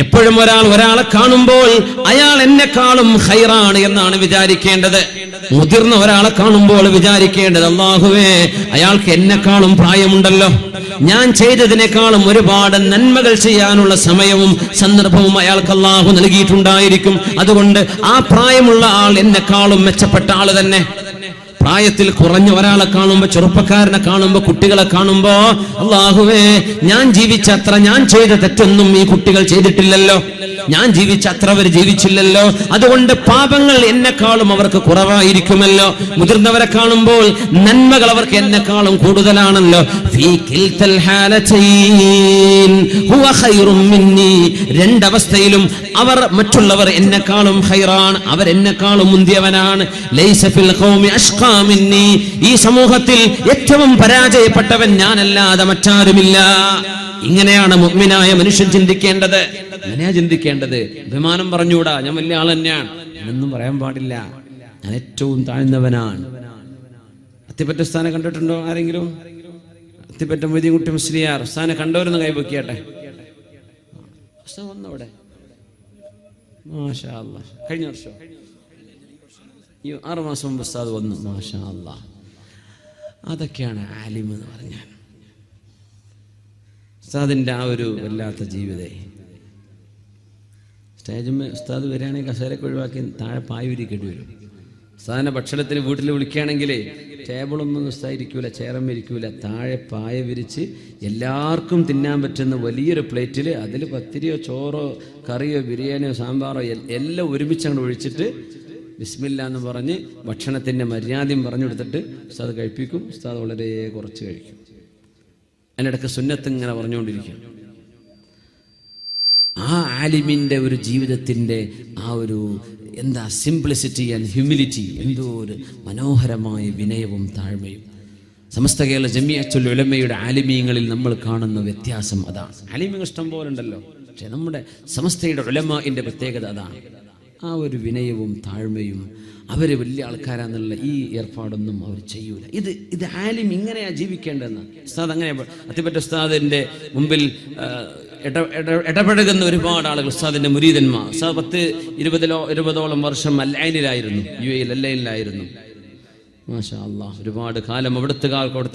എപ്പോഴും ഒരാളെ കാണുമ്പോൾ അയാൾ എന്നെക്കാളും ഖൈറാണ് എന്നാണ് വിചാരിക്കേണ്ടത്. മുതിർന്ന ഒരാളെ കാണുമ്പോൾ വിചാരിക്കേണ്ടത്, അല്ലാഹുവേ അയാൾക്ക് എന്നെക്കാളും പ്രായമുണ്ടല്ലോ, ഞാൻ ചെയ്തതിനേക്കാളും ഒരുപാട് നന്മകൾ ചെയ്യാനുള്ള സമയവും സന്ദർഭവും അയാൾക്ക് അല്ലാഹു നൽകിയിട്ടുണ്ടായിരിക്കും. അതുകൊണ്ട് ആ പ്രായമുള്ള ആൾ എന്നെക്കാളും മെച്ചപ്പെട്ട ആള് തന്നെ. പ്രായത്തിൽ കുറഞ്ഞ ഒരാളെ കാണുമ്പോ, ചെറുപ്പക്കാരനെ കാണുമ്പോ, കുട്ടികളെ കാണുമ്പോ, അല്ലാഹുവേ ഞാൻ ജീവിച്ച അത്ര, ഞാൻ ചെയ്ത തെറ്റൊന്നും ഈ കുട്ടികൾ ചെയ്തിട്ടില്ലല്ലോ, ഞാൻ ജീവിച്ച അത്ര അവർ ജീവിച്ചില്ലല്ലോ, അതുകൊണ്ട് പാപങ്ങൾ എന്നെക്കാളും അവർക്ക് കുറവായിരിക്കുമല്ലോ. മുതിർന്നവരെ കാണുമ്പോൾ നന്മകൾ അവർക്ക് എന്നെക്കാളും കൂടുതലാണല്ലോ. രണ്ടവസ്ഥയിലും അവർ, മറ്റുള്ളവർ എന്നെക്കാളും ഖൈറാണ്, അവരെന്നെക്കാളും മുന്തിയവനാണ്. ലൈസ ഫിൽ ഖൗമി അഷ്ഖാ മിന്നി, ഈ സമൂഹത്തിൽ ഏറ്റവും പരാജയപ്പെട്ടവൻ ഞാനല്ലാതെ മറ്റാരുമില്ല. ഇങ്ങനെയാണ് മുഅ്മിനായ മനുഷ്യൻ ചിന്തിക്കേണ്ടത്. അങ്ങനെയാ ചിന്തിക്കേണ്ടത്. അഭിമാനം പറഞ്ഞൂടാ, ഞാൻ വലിയ ആൾ തന്നെയാണ് എന്നൊന്നും പറയാൻ പാടില്ല. ഞാൻ ഏറ്റവും താഴ്ന്നവനാണ്. അത്തിപ്പറ്റ ഉസ്താനെ കണ്ടിട്ടുണ്ടോ ആരെങ്കിലും? അത്തിപ്പറ്റ മൊയ്തീൻകുട്ടി മുസ്ലിയാർ ഉസ്താനെ കണ്ടവരൊന്ന് കൈവക്കിയാട്ടെ. ഉസ്താദ് വന്നവിടെ, മാഷാ അല്ലാഹ്. കഴിഞ്ഞ വർഷം 6 മാസം മുമ്പ് ഉസ്താദ് വന്നു, മാഷാ അല്ലാഹ്. അതൊക്കെയാണ് ആലിം എന്ന് പറഞ്ഞാൽ. ഉസ്താദിന്റെ ആ ഒരു വല്ലാത്ത ജീവിതേ. സ്റ്റേജിൽ ഉസ്താദ് വരികയാണെങ്കിൽ കസേരയൊക്കെ ഒഴിവാക്കി താഴെ പായ വിരിക്കേണ്ടി വരും. ഉസ്താദിനെ ഭക്ഷണത്തിന് വീട്ടിൽ വിളിക്കുകയാണെങ്കിൽ ടേബിളൊന്നും ഉസ്താദിരിക്കൂല, ചേറമ്മ ഇരിക്കൂല, താഴെ പായ വിരിച്ച് എല്ലാവർക്കും തിന്നാൻ പറ്റുന്ന വലിയൊരു പ്ലേറ്റിൽ അതിൽ പത്തിരിയോ ചോറോ കറിയോ ബിരിയാണിയോ സാമ്പാറോ എല്ലാം ഒരുമിച്ച് അങ്ങോട്ട് ഒഴിച്ചിട്ട് ബിസ്മില്ല എന്ന് പറഞ്ഞ് ഭക്ഷണത്തിൻ്റെ മര്യാദയും പറഞ്ഞു കൊടുത്തിട്ട് ഉസ്താദ് കഴിപ്പിക്കും. ഉസ്താദ് വളരെ കുറച്ച് കഴിക്കും. അതിനിടയ്ക്ക് സുന്നത്ത് ഇങ്ങനെ പറഞ്ഞുകൊണ്ടിരിക്കും. ആ ആലിമിൻ്റെ ഒരു ജീവിതത്തിൻ്റെ ആ ഒരു എന്താ സിംപ്ലിസിറ്റി ആൻഡ് ഹ്യൂമിലിറ്റി, എന്തോ ഒരു മനോഹരമായ വിനയവും താഴ്മയും. സമസ്ത കേരള ജമിഅത്തുൽ ഉലമയുടെ ആലിമീങ്ങളിൽ നമ്മൾ കാണുന്ന വ്യത്യാസം അതാണ്. ആലിമീങ്ങൾ ഇഷ്ടം പോലെ ഉണ്ടല്ലോ, പക്ഷെ നമ്മുടെ സമസ്തയുടെ ഉലമാഇൻ്റെ പ്രത്യേകത അതാണ്. ആ ഒരു വിനയവും താഴ്മയും. അവർ വലിയ ആൾക്കാരാന്നുള്ള ഈ ഏർപ്പാടൊന്നും അവർ ചെയ്യൂല. ഇത് ആലിം ഇങ്ങനെയാ ജീവിക്കേണ്ടതെന്ന്. ഉസ്താദ് അങ്ങനെ അത്തിപ്പറ്റ ഉസ്താദിൻ്റെ മുമ്പിൽ ഇടപഴകുന്ന ഒരുപാട് ആളുകൾ, ഉസ്താദിൻ്റെ മുരീദന്മാർ. ഉസ്താദ് 10-20ഓളം വർഷം അല്ലൈനിലായിരുന്നു, UAE അല്ലൈനിലായിരുന്നു. മാഷാ അല്ലാഹ്, ഒരുപാട് കാലം അവിടുത്തെ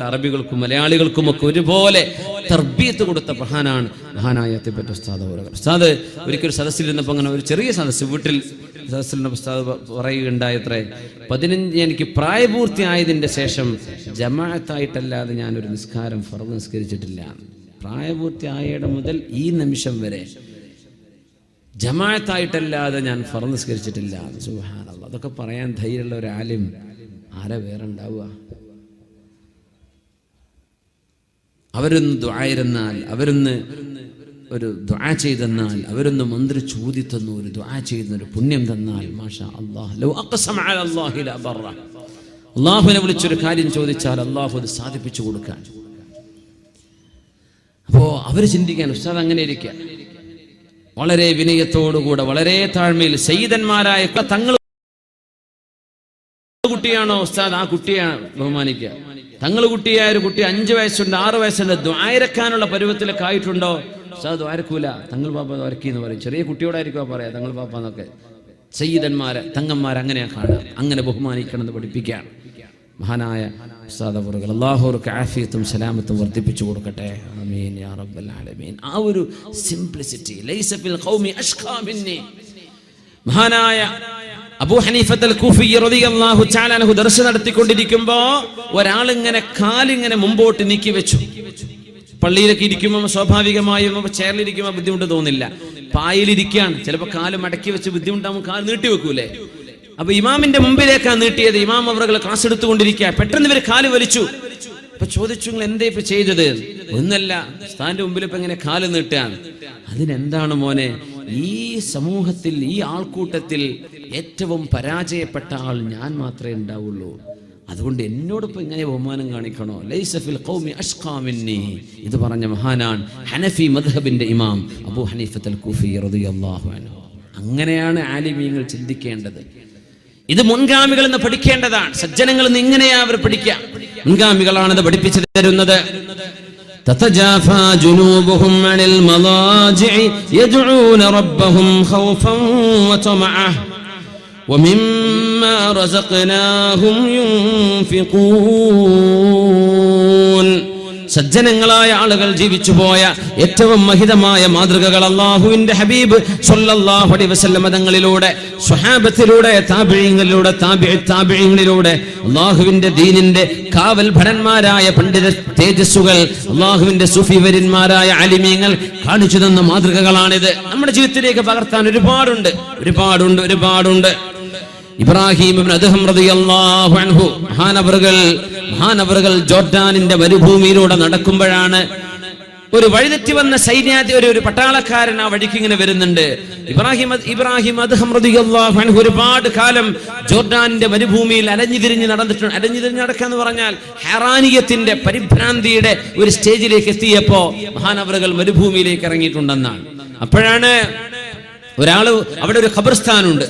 അറബികൾക്കും മലയാളികൾക്കും ഒക്കെ ഒരുപോലെ തർബീയത്ത് കൊടുത്ത മഹാനായ അത്തിപ്പറ്റ ഉസ്താദ് അവറുകൾ. ഉസ്താദ് ഒരിക്കലും സദസ്സിലിരുന്നപ്പോൾ അങ്ങനെ ഒരു ചെറിയ സദസ്സ് വീട്ടിൽ സദസ്സിലിരുന്നപ്പോൾ ഉസ്താദ് പറയുകയുണ്ടായത്രേ, 15 എനിക്ക് പ്രായപൂർത്തിയായതിൻ്റെ ശേഷം ജമാഅത്തായിട്ടല്ലാതെ ഞാനൊരു നിസ്കാരം ഫർദ് നിസ്കരിച്ചിട്ടില്ല. പ്രായപൂർത്തിയായയുടെ മുതൽ ഈ നിമിഷം വരെ ജമാഅത്തായിട്ടല്ലാതെ ഞാൻ ഫർദ് നിസ്കരിച്ചിട്ടില്ല. സുബ്ഹാനല്ലാഹ്, അതൊക്കെ പറയാൻ ധൈര്യമുള്ള ഒരു ആലിം ആരാ വേറെ ഉണ്ടാവുക? അവരൊന്ന് ദുആയിരുന്നാൽ, അവരൊന്ന് ഒരു ദുആ ചെയ്തെന്നാൽ, അവരൊന്ന് മന്ത്രി ചോദി തന്നു, ഒരു ദുആ ചെയ്യുന്ന ഒരു പുണ്യം തന്നാൽ, മാഷാ അല്ലാഹ്, ലൗ അഖ്സമ അലല്ലാഹി ലബറ, അല്ലാഹുവിനെ വിളിച്ചൊരു കാര്യം ചോദിച്ചാൽ അല്ലാഹു അത് സാധിപ്പിച്ചു കൊടുക്കാൻ. അപ്പോൾ അവർ ചിന്തിക്കാൻ, ഉസ്താദ് അങ്ങനെ ഇരിക്കുക, വളരെ വിനയത്തോടുകൂടെ വളരെ താഴ്മയിൽ സയ്യിദന്മാരായ തങ്ങൾ കുട്ടിയാണോ ഉസ്താദ്, ആ കുട്ടിയെ ബഹുമാനിക്കുക. തങ്ങൾ കുട്ടിയായ ഒരു കുട്ടി 5 വയസ്സുണ്ട് 6 വയസ്സുണ്ട്, ദ്വാരക്കാനുള്ള പരുവത്തിലൊക്കെ ആയിട്ടുണ്ടോ, ഉസ്താദ് ദ്വാരക്കൂല, തങ്ങൾ പാപ്പ ദ്വാരക്കി എന്ന് പറയും. ചെറിയ കുട്ടിയോടായിരിക്കും പറയാ തങ്ങൾ പാപ്പ എന്നൊക്കെ. സയ്യിദന്മാരെ തങ്ങന്മാരെ അങ്ങനെയാ കാണാം, അങ്ങനെ ബഹുമാനിക്കണം എന്ന് പഠിപ്പിക്കുകയാണ് മഹാനായ ഉസ്താദ് അവറുകൾ. അല്ലാഹു അവർക്ക് ആഫിയത്തും സലാമത്തും വർദ്ധിപ്പിച്ചു കൊടുക്കട്ടെ. ആമീൻ യാ റബ്ബൽ ആലമീൻ. ആ ഒരു സിംപ്ലിസിറ്റി, ലൈസ ഫിൽ ഖൗമി അഷ്ഖാ മിന്നി. മഹാനായ അബൂ ഹനീഫത്തുൽ കൂഫി റളിയല്ലാഹു തആല അൻഹു ദർസ് നടത്തിക്കൊണ്ടിരിക്കുമ്പോ ഒരാളിങ്ങനെ കാലിങ്ങനെ മുമ്പോട്ട് നീക്കി വെച്ചു. പള്ളിയിലൊക്കെ ഇരിക്കുമ്പോൾ സ്വാഭാവികമായും ചെയറിലിരിക്കുമ്പോൾ ബുദ്ധിമുട്ട് തോന്നില്ല, പായലിരിക്കുകയാണ്, ചിലപ്പോൾ കാല് മടക്കി വെച്ച് ബുദ്ധിമുട്ടാകുമ്പോൾ കാല് നീട്ടി വെക്കൂലേ. അപ്പൊ ഇമാമിന്റെ മുമ്പിലേക്കാണ് നീട്ടിയത്. ഇമാം അവറുകൾ ക്ലാസ് എടുത്തുകൊണ്ടിരിക്കുക, പെട്ടെന്ന് ഇവർ കാല് വലിച്ചു. അപ്പൊ ചോദിച്ചു, നിങ്ങൾ എന്താ ഇപ്പൊ ചെയ്തത്? ഒന്നല്ല, ഉസ്താദിന്റെ മുമ്പിൽ ഇപ്പൊ ഇങ്ങനെ കാല് നീട്ടുകയാണ്. അതിനെന്താണ് മോനെ, ഈ സമൂഹത്തിൽ ഈ ആൾക്കൂട്ടത്തിൽ ഏറ്റവും പരാജയപ്പെട്ട ആൾ ഞാൻ മാത്രമേ ഉണ്ടാവുള്ളൂ, അതുകൊണ്ട് എന്നോടൊപ്പം ഇങ്ങനെ ബഹുമാനം കാണിക്കണോ? ലൈസ ഫിൽ ഖൗമി അഷ്ഖാ മിന്നി. ഇത് പറഞ്ഞ മഹാനാണ് ഹനഫി മദ്ഹബിന്റെ ഇമാം അബൂ ഹനീഫത്തുൽ കൂഫി റളിയല്ലാഹു അൻഹു. അങ്ങനെയാണ് ആലിമീങ്ങൾ ചിന്തിക്കേണ്ടത്. ഇത് മുൻഗാമികളിൽ നിന്ന് പഠിക്കേണ്ടതാണ്. സജ്ജനങ്ങളിൽ നിന്ന് ഇങ്ങനെയാ അവർ പഠിക്കുക. മുൻഗാമികളാണിത് പഠിപ്പിച്ചു തരുന്നത്. تتجافى جنوبهم عن المضاجع يدعون ربهم خوفا وطمعا ومما رزقناهم ينفقون. സജ്ജനങ്ങളായ ആളുകൾ ജീവിച്ചു പോയ ഏറ്റവും മഹിതമായ മാതൃകകൾ അല്ലാഹുവിന്റെ ഹബീബ് സ്വല്ലല്ലാഹു അലൈഹി വസല്ലം തങ്ങളിലൂടെ, സ്വഹാബത്തിലൂടെ, താബിഈങ്ങളിലൂടെ, താബിഈങ്ങളിലൂടെ അല്ലാഹുവിന്റെ ദീനിന്റെ കാവൽ ഭടന്മാരായ പണ്ഡിത തേജസ്സുകൾ, അല്ലാഹുവിന്റെ സൂഫിവര്യന്മാരായ ആലിമീങ്ങൾ കാണിച്ചു തന്ന മാതൃകകളാണിത്. നമ്മുടെ ജീവിതത്തിലേക്ക് പകർത്താൻ ഒരുപാടുണ്ട്. ഇബ്രാഹിം ഇബ്നു അദ്ഹം റളിയല്ലാഹു അൻഹു മഹാനവറുകൾ ജോർദാനിന്റെ മരുഭൂമിയിലൂടെ നടക്കുമ്പോഴാണ് ഒരു വഴിതെറ്റി വന്ന ഒരു പട്ടാളക്കാരൻ ആ വഴിക്ക് ഇങ്ങനെ വരുന്നുണ്ട്. ഇബ്രാഹിം അദ്ഹം റളിയല്ലാഹു അൻഹു ഒരുപാട് കാലം ജോർദാനിന്റെ മരുഭൂമിയിൽ അലഞ്ഞുതിരിഞ്ഞ് നടക്കാന്ന് പറഞ്ഞാൽ ഹെറാനിയത്തിന്റെ പരിഭ്രാന്തിയുടെ ഒരു സ്റ്റേജിലേക്ക് എത്തിയപ്പോ മഹാനവറുകൾ മരുഭൂമിയിലേക്ക് ഇറങ്ങിയിട്ടുണ്ടെന്നാണ്. അപ്പോഴാണ് ഒരാള്, അവിടെ ഒരു ഖബർസ്ഥാനുണ്ട്,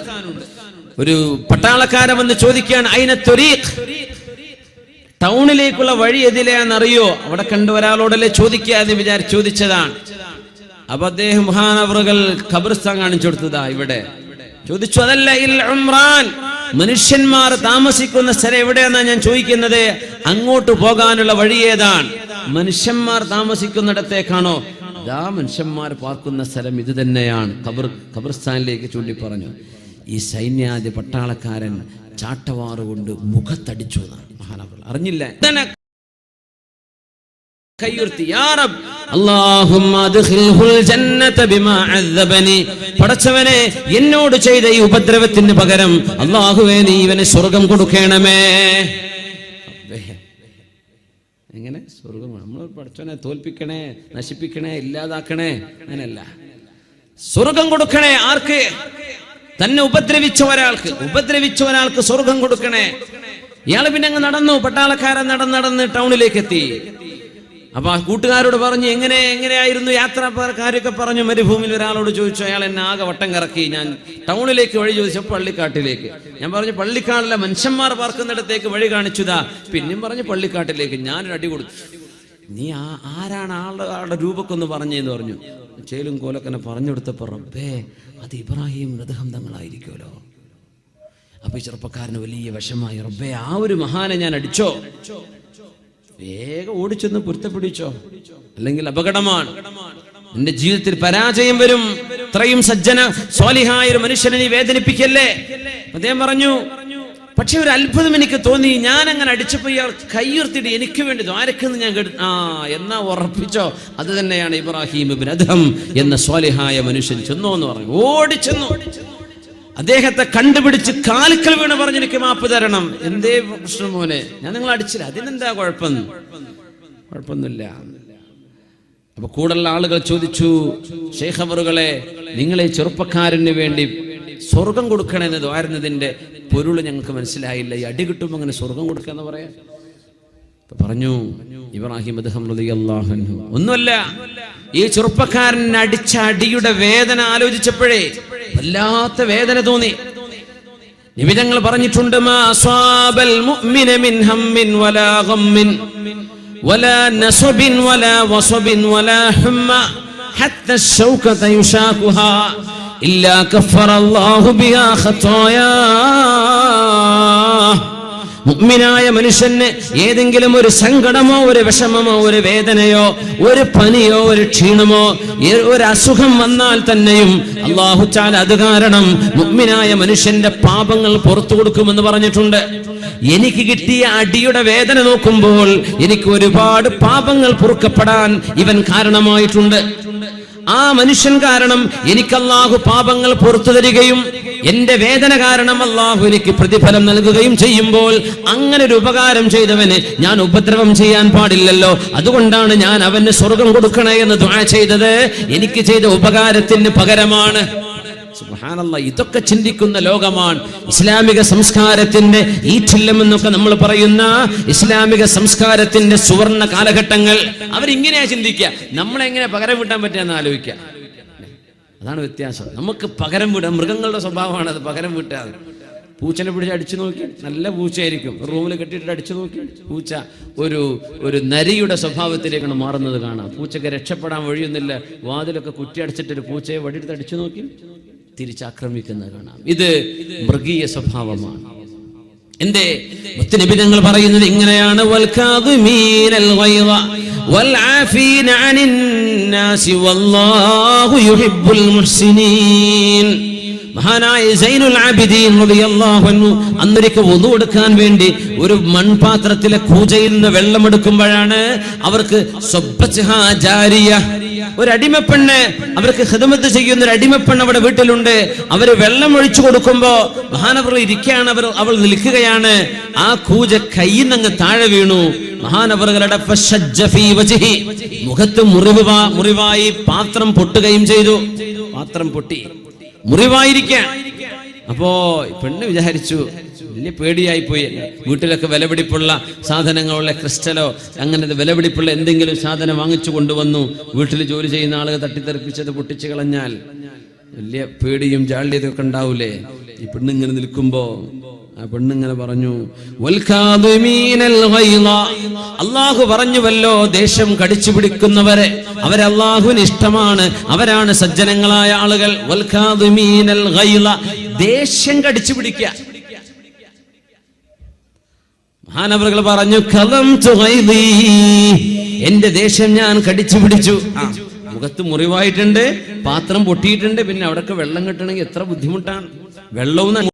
ഒരു പട്ടാളക്കാരൻ വന്ന് ചോദിക്കുകയാണ്, ഐന ത്വരീഖ്, ടൗണിലേക്കുള്ള വഴി എതിലെയാണെന്നറിയോ? അവിടെ കണ്ട ഒരാളോടല്ലേ ചോദിക്കുക എന്ന് ചോദിച്ചതാണ്. അപ്പൊ അദ്ദേഹം മഹാനവറുകൾ ഖബർസ്ഥാൻ കാണിച്ചു കൊടുത്തതാ. ഇവിടെ ചോദിച്ചു, അതല്ല ഇൽ ഉംറാൻ, മനുഷ്യന്മാർ താമസിക്കുന്ന സ്ഥലം എവിടെയാണെന്നാ ഞാൻ ചോദിക്കുന്നത്, അങ്ങോട്ട് പോകാനുള്ള വഴി ഏതാണ്? മനുഷ്യന്മാർ താമസിക്കുന്നിടത്തേക്കാണോ? ഇതാ മനുഷ്യന്മാർ പാർക്കുന്ന സ്ഥലം ഇത് തന്നെയാണ്. ഖബർസ്ഥാനിലേക്ക് ചൂണ്ടി പറഞ്ഞു. ഈ സൈന്യാധി പട്ടാളക്കാരൻ ചാട്ടവാറുകൊണ്ട് മുഖത്തടിച്ചു എന്നാണ് മഹാനവറുകൾ. അറിഞ്ഞില്ല കയ്യുർത്തി, യാ റബ്ബ് അല്ലാഹുമ്മ അദ്ഖിൽഹുൽ ജന്നത ബിമാ അദ്ദബനി, പടച്ചവനെ എന്നോട് ചെയ്ത ഈ ഉപദ്രവത്തിന് പകരം അല്ലാഹുവേ നീ ഇവനെ സ്വർഗ്ഗം കൊടുക്കണമേ. എങ്ങനെ സ്വർഗ്ഗം? നമ്മൾ പടച്ചവനെ തോൽപ്പിക്കണേ, നശിപ്പിക്കണേ, ഇല്ലാതാക്കണേ, അങ്ങനെയല്ല. സ്വർഗ്ഗം കൊടുക്കണേ. ആർക്ക്? തന്നെ ഉപദ്രവിച്ച ഒരാൾക്ക് സ്വർഗ്ഗം കൊടുക്കണേ. ഇയാള് പിന്നെ അങ്ങ് നടന്നു, പട്ടാളക്കാരൻ നടന്ന് ടൗണിലേക്ക് എത്തി. അപ്പൊ ആ കൂട്ടുകാരോട് പറഞ്ഞു എങ്ങനെയായിരുന്നു യാത്ര. കാര്യമൊക്കെ പറഞ്ഞു. മരുഭൂമിയിൽ ഒരാളോട് ചോദിച്ചു, അയാൾ എന്നെ ആകെ വട്ടം കറക്കി. ഞാൻ ടൗണിലേക്ക് വഴി ചോദിച്ചു, പള്ളിക്കാട്ടിലേക്ക്. ഞാൻ പറഞ്ഞു പള്ളിക്കാട്ടിലെ മനുഷ്യന്മാർ പാർക്കുന്നിടത്തേക്ക് വഴി കാണിച്ചുതാ. പിന്നെയും പറഞ്ഞു പള്ളിക്കാട്ടിലേക്ക്. ഞാനൊരു അടി കൊടുത്തു. നീ ആരാണ് ആളുടെ രൂപക്കൊന്ന് പറഞ്ഞെന്ന് പറഞ്ഞു. ചേലും കോലൊക്കെ പറഞ്ഞു കൊടുത്തപ്പോ റബ്ബേ അത് ഇബ്രാഹിം അദ്ദേഹം തങ്ങളായിരിക്കുമല്ലോ. അപ്പൊ ഈ ചെറുപ്പക്കാരന് വലിയ വിഷമായി. റബ്ബേ ആ ഒരു മഹാനെ ഞാൻ അടിച്ചോ? വേഗം ഓടിച്ചെന്ന് പൊരുത്തപ്പിടിച്ചോ, അല്ലെങ്കിൽ അപകടമാണ്, നിന്റെ ജീവിതത്തിൽ പരാജയം വരും. ഇത്രയും സജ്ജന സ്വാലിഹായ ഒരു മനുഷ്യനെ നീ വേദനിപ്പിക്കല്ലേ. അദ്ദേഹം പറഞ്ഞു, പക്ഷെ ഒരു അത്ഭുതം എനിക്ക് തോന്നി. ഞാൻ അങ്ങനെ അടിച്ചപ്പോ ഇയാൾ കയ്യുർത്തിട്ട് എനിക്ക് വേണ്ടി ദ്വാരക്കെന്ന് ഞാൻ എന്നാ ഉറപ്പിച്ചോ അത് തന്നെയാണ് ഇബ്രാഹിം ഇബ്നു അദ്ഹം എന്ന സ്വാലിഹായ മനുഷ്യൻ. ചെന്നോ എന്ന് പറഞ്ഞു. ഓടിച്ചെന്നു. അദ്ദേഹത്തെ കണ്ടുപിടിച്ച് കാൽക്കൽ വീണ് പറഞ്ഞു, എനിക്ക് മാപ്പ് തരണം. എന്തേ പ്രശ്നം മോനെ? ഞാൻ നിങ്ങൾ അടിച്ചില്ല. അതിനെന്താ കുഴപ്പമൊന്നുമില്ല. അപ്പൊ കൂടുതലുള്ള ആളുകൾ ചോദിച്ചു, ശൈഖ് അവറുകളെ നിങ്ങളെ ചെറുപ്പക്കാരന് വേണ്ടി സ്വർഗം കൊടുക്കണമെന്ന് ദ്വാരുന്നതിന്റെ പൊരുള് ഞങ്ങൾക്ക് മനസ്സിലായില്ല. ഈ അടി കിട്ടുമ്പോൾ അങ്ങനെ സ്വർഗം കൊടുക്കാന്ന് പറയാം. പറഞ്ഞു ഇബ്രാഹിം അദ്ഹം റളിയല്ലാഹു അൻഹു ഒന്നുമല്ല. ഈ ചെറുപ്പക്കാരൻ അടിച്ച അടിയുടെ വേദന ആലോചിച്ചപ്പോഴേ വല്ലാത്ത വേദന തോന്നി. നബി തങ്ങൾ പറഞ്ഞിട്ടുണ്ട്, മാ അസ്വാബൽ മുഅ്മിന മിൻ ഹമ്മിൻ വലാ ഗമ്മിൻ വലാ നസബിൻ വലാ വസബിൻ വലാ ഹുമ്മ ഹത്താ അശ്ശൗകത യുശാഖുഹാ ഇല്ലാ കഫറല്ലാഹു ബിഹാ ഖതായാ. മുഅ്മിനായ മനുഷ്യന് ഏതെങ്കിലും ഒരു സങ്കടമോ ഒരു വിഷമമോ ഒരു വേദനയോ ഒരു പനിയോ ഒരു ക്ഷീണമോ ഒരു അസുഖം വന്നാൽ തന്നെയും അല്ലാഹു തആല അത് കാരണം മുഅ്മിനായ മനുഷ്യന്റെ പാപങ്ങൾ പുറത്തു കൊടുക്കുമെന്ന് പറഞ്ഞിട്ടുണ്ട്. എനിക്ക് കിട്ടിയ അടിയുടെ വേദന നോക്കുമ്പോൾ എനിക്ക് ഒരുപാട് പാപങ്ങൾ പൊറുക്കപ്പെടാൻ ഇവൻ കാരണമായിട്ടുണ്ട്. ആ മനുഷ്യൻ കാരണം എനിക്ക് അല്ലാഹു പാപങ്ങൾ പുറത്തു തരികയും എന്റെ വേദന കാരണം അല്ലാഹു എനിക്ക് പ്രതിഫലം നൽകുകയും ചെയ്യുമ്പോൾ അങ്ങനെ ഒരു ഉപകാരം ചെയ്തവന് ഞാൻ ഉപദ്രവം ചെയ്യാൻ പാടില്ലല്ലോ. അതുകൊണ്ടാണ് ഞാൻ അവന് സ്വർഗം കൊടുക്കണേ എന്ന് ദുആ ചെയ്തത്. എനിക്ക് ചെയ്ത ഉപകാരത്തിന് പകരമാണ്. സുബ്ഹാനല്ലാഹ്, ഇതൊക്കെ ചിന്തിക്കുന്ന ലോകമാണ്. ഇസ്ലാമിക സംസ്കാരത്തിന്റെ ഈറ്റില്ലം എന്നൊക്കെ നമ്മൾ പറയുന്ന ഇസ്ലാമിക സംസ്കാരത്തിന്റെ സുവർണ കാലഘട്ടങ്ങൾ അവരിങ്ങനെയാ ചിന്തിക്കുക. നമ്മളെങ്ങനെ പകരം വീട്ടാൻ പറ്റുമെന്ന് ആലോചിക്കുക. അതാണ് വ്യത്യാസം. നമുക്ക് പകരം വിടാം. മൃഗങ്ങളുടെ സ്വഭാവമാണ് അത്, പകരം വീട്ടാതെ. പൂച്ചനെ പിടിച്ച് അടിച്ചു നോക്കി, നല്ല പൂച്ചയായിരിക്കും. റൂമിൽ കെട്ടിയിട്ട് അടിച്ചു നോക്കി പൂച്ച ഒരു നരിയുടെ സ്വഭാവത്തിലേക്കാണ് മാറുന്നത് കാണാം. പൂച്ചക്ക് രക്ഷപ്പെടാൻ വഴിയൊന്നുമില്ല. വാതിലൊക്കെ കുറ്റി അടിച്ചിട്ടൊരു പൂച്ചയെ വടിയെടുത്ത് അടിച്ചു നോക്കി തിരിച്ചാക്രമിക്കുന്നത് കാണാം. ഇത് മൃഗീയ സ്വഭാവമാണ്. എന്തേ മുത്തുനബി തങ്ങൾ പറയുന്നത് ഇങ്ങനെയാണ്, വൽ കാദിമീനൽ ഗൈള വൽ ആഫീന അനിൻ നാസി വല്ലാഹു യുഹിബ്ബുൽ മുഹ്സിനീൻ. മഹാനായ സൈനുൽ ആബിദീൻ റളിയല്ലാഹു അൻഹു അന്നൊരിക്കൽ വുദു എടുക്കാൻ വേണ്ടി ഒരു മൺപാത്രത്തിലെ കൂജയിൽ നിന്ന് വെള്ളമെടുക്കുമ്പോഴാണ് അവർക്ക് സ്വബ്ബത്ഹാ ജാരിയ, ഒരു അടിമപ്പെണ്ണ്, അവർക്ക് ഖിദ്മത്ത് ചെയ്യുന്ന ഒരു അടിമപ്പെണ്ണ് അവിടെ വീട്ടിലുണ്ട്. അവര് വെള്ളം ഒഴിച്ചു കൊടുക്കുമ്പോ മഹാനവർ ഇരിക്കുകയാണ്, അവൾ നിൽക്കുകയാണ്. ആ കൂജ കയ്യിൽ നിന്ന് താഴെ വീണു. മഹാനവറുകളുടെ മുഖത്ത് മുറിവായി പാത്രം പൊട്ടുകയും ചെയ്തു. പാത്രം പൊട്ടി മുറിവായിരിക്കാൻ. അപ്പോ പെണ്ണ് വിചാരിച്ചു, വലിയ പേടിയായി പോയി. വീട്ടിലൊക്കെ വിലപിടിപ്പുള്ള സാധനങ്ങളുള്ള ക്രിസ്റ്റലോ അങ്ങനെ വിലപിടിപ്പുള്ള എന്തെങ്കിലും സാധനം വാങ്ങിച്ചു കൊണ്ടുവന്നു. വീട്ടിൽ ജോലി ചെയ്യുന്ന ആളുകൾ തട്ടിത്തെറിപ്പിച്ചത് പൊട്ടിച്ചു കളഞ്ഞാൽ വലിയ പേടിയും ജാള്യതയൊക്കെ ഉണ്ടാവൂലേ. ഈ പെണ്ണിങ്ങനെ നിൽക്കുമ്പോ ആ പെണ്ണിങ്ങനെ പറഞ്ഞു, അല്ലാഹു പറഞ്ഞുവല്ലോ, ദേഷ്യം കടിച്ചു പിടിക്കുന്നവരെ അവരെ അല്ലാഹുവിന് ഇഷ്ടമാണ്, അവരാണ് സജ്ജനങ്ങളായ ആളുകൾ. ദേഷ്യം കടിച്ചു പിടിക്കുക. മഹാനവറുകൾ പറഞ്ഞു, എന്റെ ദേഷ്യം ഞാൻ കടിച്ചു പിടിച്ചു. മുഖത്ത് മുറിവായിട്ടുണ്ട്, പാത്രം പൊട്ടിയിട്ടുണ്ട്, പിന്നെ അവിടൊക്കെ വെള്ളം കിട്ടണമെങ്കിൽ എത്ര ബുദ്ധിമുട്ടാണ്. വെള്ളവും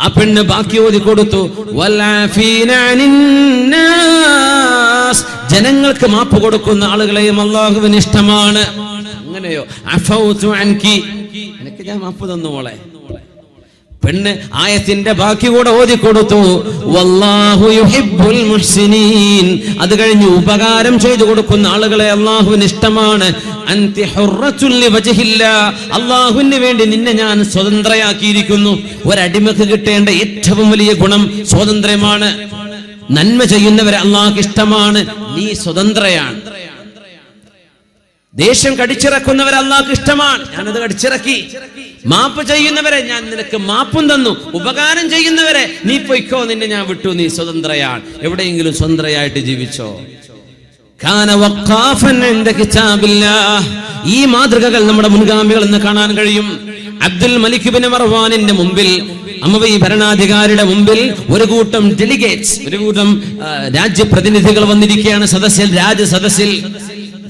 ആ പെണ്ണ് ബാക്കി ഓതി കൊടുത്തു. ജനങ്ങൾക്ക് മാപ്പ് കൊടുക്കുന്ന ആളുകളെയും അല്ലാഹുവിന് ഇഷ്ടമാണ്. അങ്ങനെയോ അഫൗതു അൻകി, എനിക്ക് ഞാൻ മാപ്പ് തന്നു മോളെ. പെണ്ണ് ആയത്തിന്റെ ബാക്കി കൂടെ ഓതി കൊടുത്തു. വല്ലാഹു യുഹിബ്ബുൽ മുഹ്സിനീൻ. അത് കഴിഞ്ഞ് ഉപകാരം ചെയ്തു കൊടുക്കുന്ന ആളുകളെ അല്ലാഹുവിന് ഇഷ്ടമാണ്. അൻതി ഹുർറത്തുൽ ലിവജ്ഹില്ലാ, അല്ലാഹുവിന് വേണ്ടി നിന്നെ ഞാൻ സ്വതന്ത്രയാക്കിയിരിക്കുന്നു. ഒരടിമക്ക് കിട്ടേണ്ട ഏറ്റവും വലിയ ഗുണം സ്വാതന്ത്ര്യമാണ്. നന്മ ചെയ്യുന്നവരെ അല്ലാഹുവിന് ഇഷ്ടമാണ്. നീ സ്വതന്ത്രയാണ്. ദേഷ്യം കടിച്ചിറക്കുന്നവരെ അല്ലാഹുവിന് ഇഷ്ടമാണ്. ഞാനത് കടിച്ചിറക്കി. മാപ്പ് ചെയ്യുന്നവരെ ഞാൻ നിനക്ക് മാപ്പും തന്നു. ഉപകാരം ചെയ്യുന്നവരെ നീ പൊയ്ക്കോ, നിന്നെ ഞാൻ വിട്ടു, നീ സ്വതന്ത്രയാണ്. എവിടെയെങ്കിലും സ്വതന്ത്രയായിട്ട് ജീവിച്ചോ. കാന വഖാഫൻ ഇൻദ കിതാബില്ലാഹ്. ഈ മാതൃകകൾ നമ്മുടെ മുൻഗാമികൾ എന്ന് കാണാൻ കഴിയും. അബ്ദുൽ മലിക് ഇബ്നു മർവാനിന്റെ മുമ്പിൽ, അമവി ഭരണാധികാരിയുടെ മുമ്പിൽ ഒരു കൂട്ടം ഡെലിഗേറ്റ്സ്, ഒരു കൂട്ടം രാജ്യപ്രതിനിധികൾ വന്നിരിക്കുകയാണ്.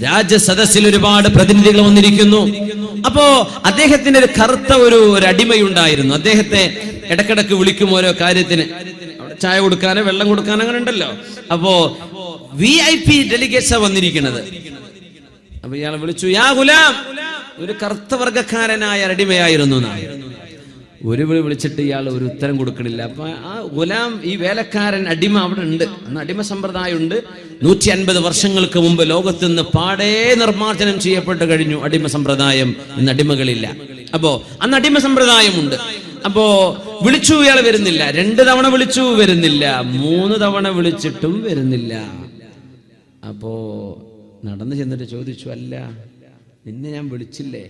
രാജ്യസദസ്സിൽ ഒരുപാട് പ്രതിനിധികൾ വന്നിരിക്കുന്നു. അപ്പോ അദ്ദേഹത്തിന്റെ ഒരു കറുത്ത ഒരു അടിമയുണ്ടായിരുന്നു. അദ്ദേഹത്തെ ഇടക്കിടക്ക് വിളിക്കും ഓരോ കാര്യത്തിന്. അവിടെ ചായ കൊടുക്കാനോ വെള്ളം കൊടുക്കാനോ അങ്ങനെ ഉണ്ടല്ലോ. അപ്പോ VIP ഡെലിഗേറ്റ്സാ വന്നിരിക്കുന്നത്. അപ്പൊ ഇയാളെ വിളിച്ചു, യാ ഗുലാം. ഒരു കറുത്ത വർഗക്കാരനായ അടിമയായിരുന്നു. ഒരു വിളി വിളിച്ചിട്ട് ഇയാൾ ഒരു ഉത്തരം കൊടുക്കണില്ല. അപ്പൊ ആ ഗുലാം, ഈ വേലക്കാരൻ അടിമ അവിടെ ഉണ്ട്. അന്ന് അടിമ സമ്പ്രദായം ഉണ്ട്. 150 വർഷങ്ങൾക്ക് മുമ്പ് ലോകത്ത് നിന്ന് പാടേ നിർമ്മാർജ്ജനം ചെയ്യപ്പെട്ട് കഴിഞ്ഞു അടിമ സമ്പ്രദായം. ഇന്ന് അടിമകളില്ല. അപ്പോ അന്ന് അടിമ സമ്പ്രദായമുണ്ട്. അപ്പോ വിളിച്ചു, ഇയാൾ വരുന്നില്ല. 2 തവണ വിളിച്ചു, വരുന്നില്ല. 3 തവണ വിളിച്ചിട്ടും വരുന്നില്ല. അപ്പോ നടന്നു ചെന്നിട്ട് ചോദിച്ചു, അല്ല നിന്നെ ഞാൻ വിളിച്ചില്ലേ,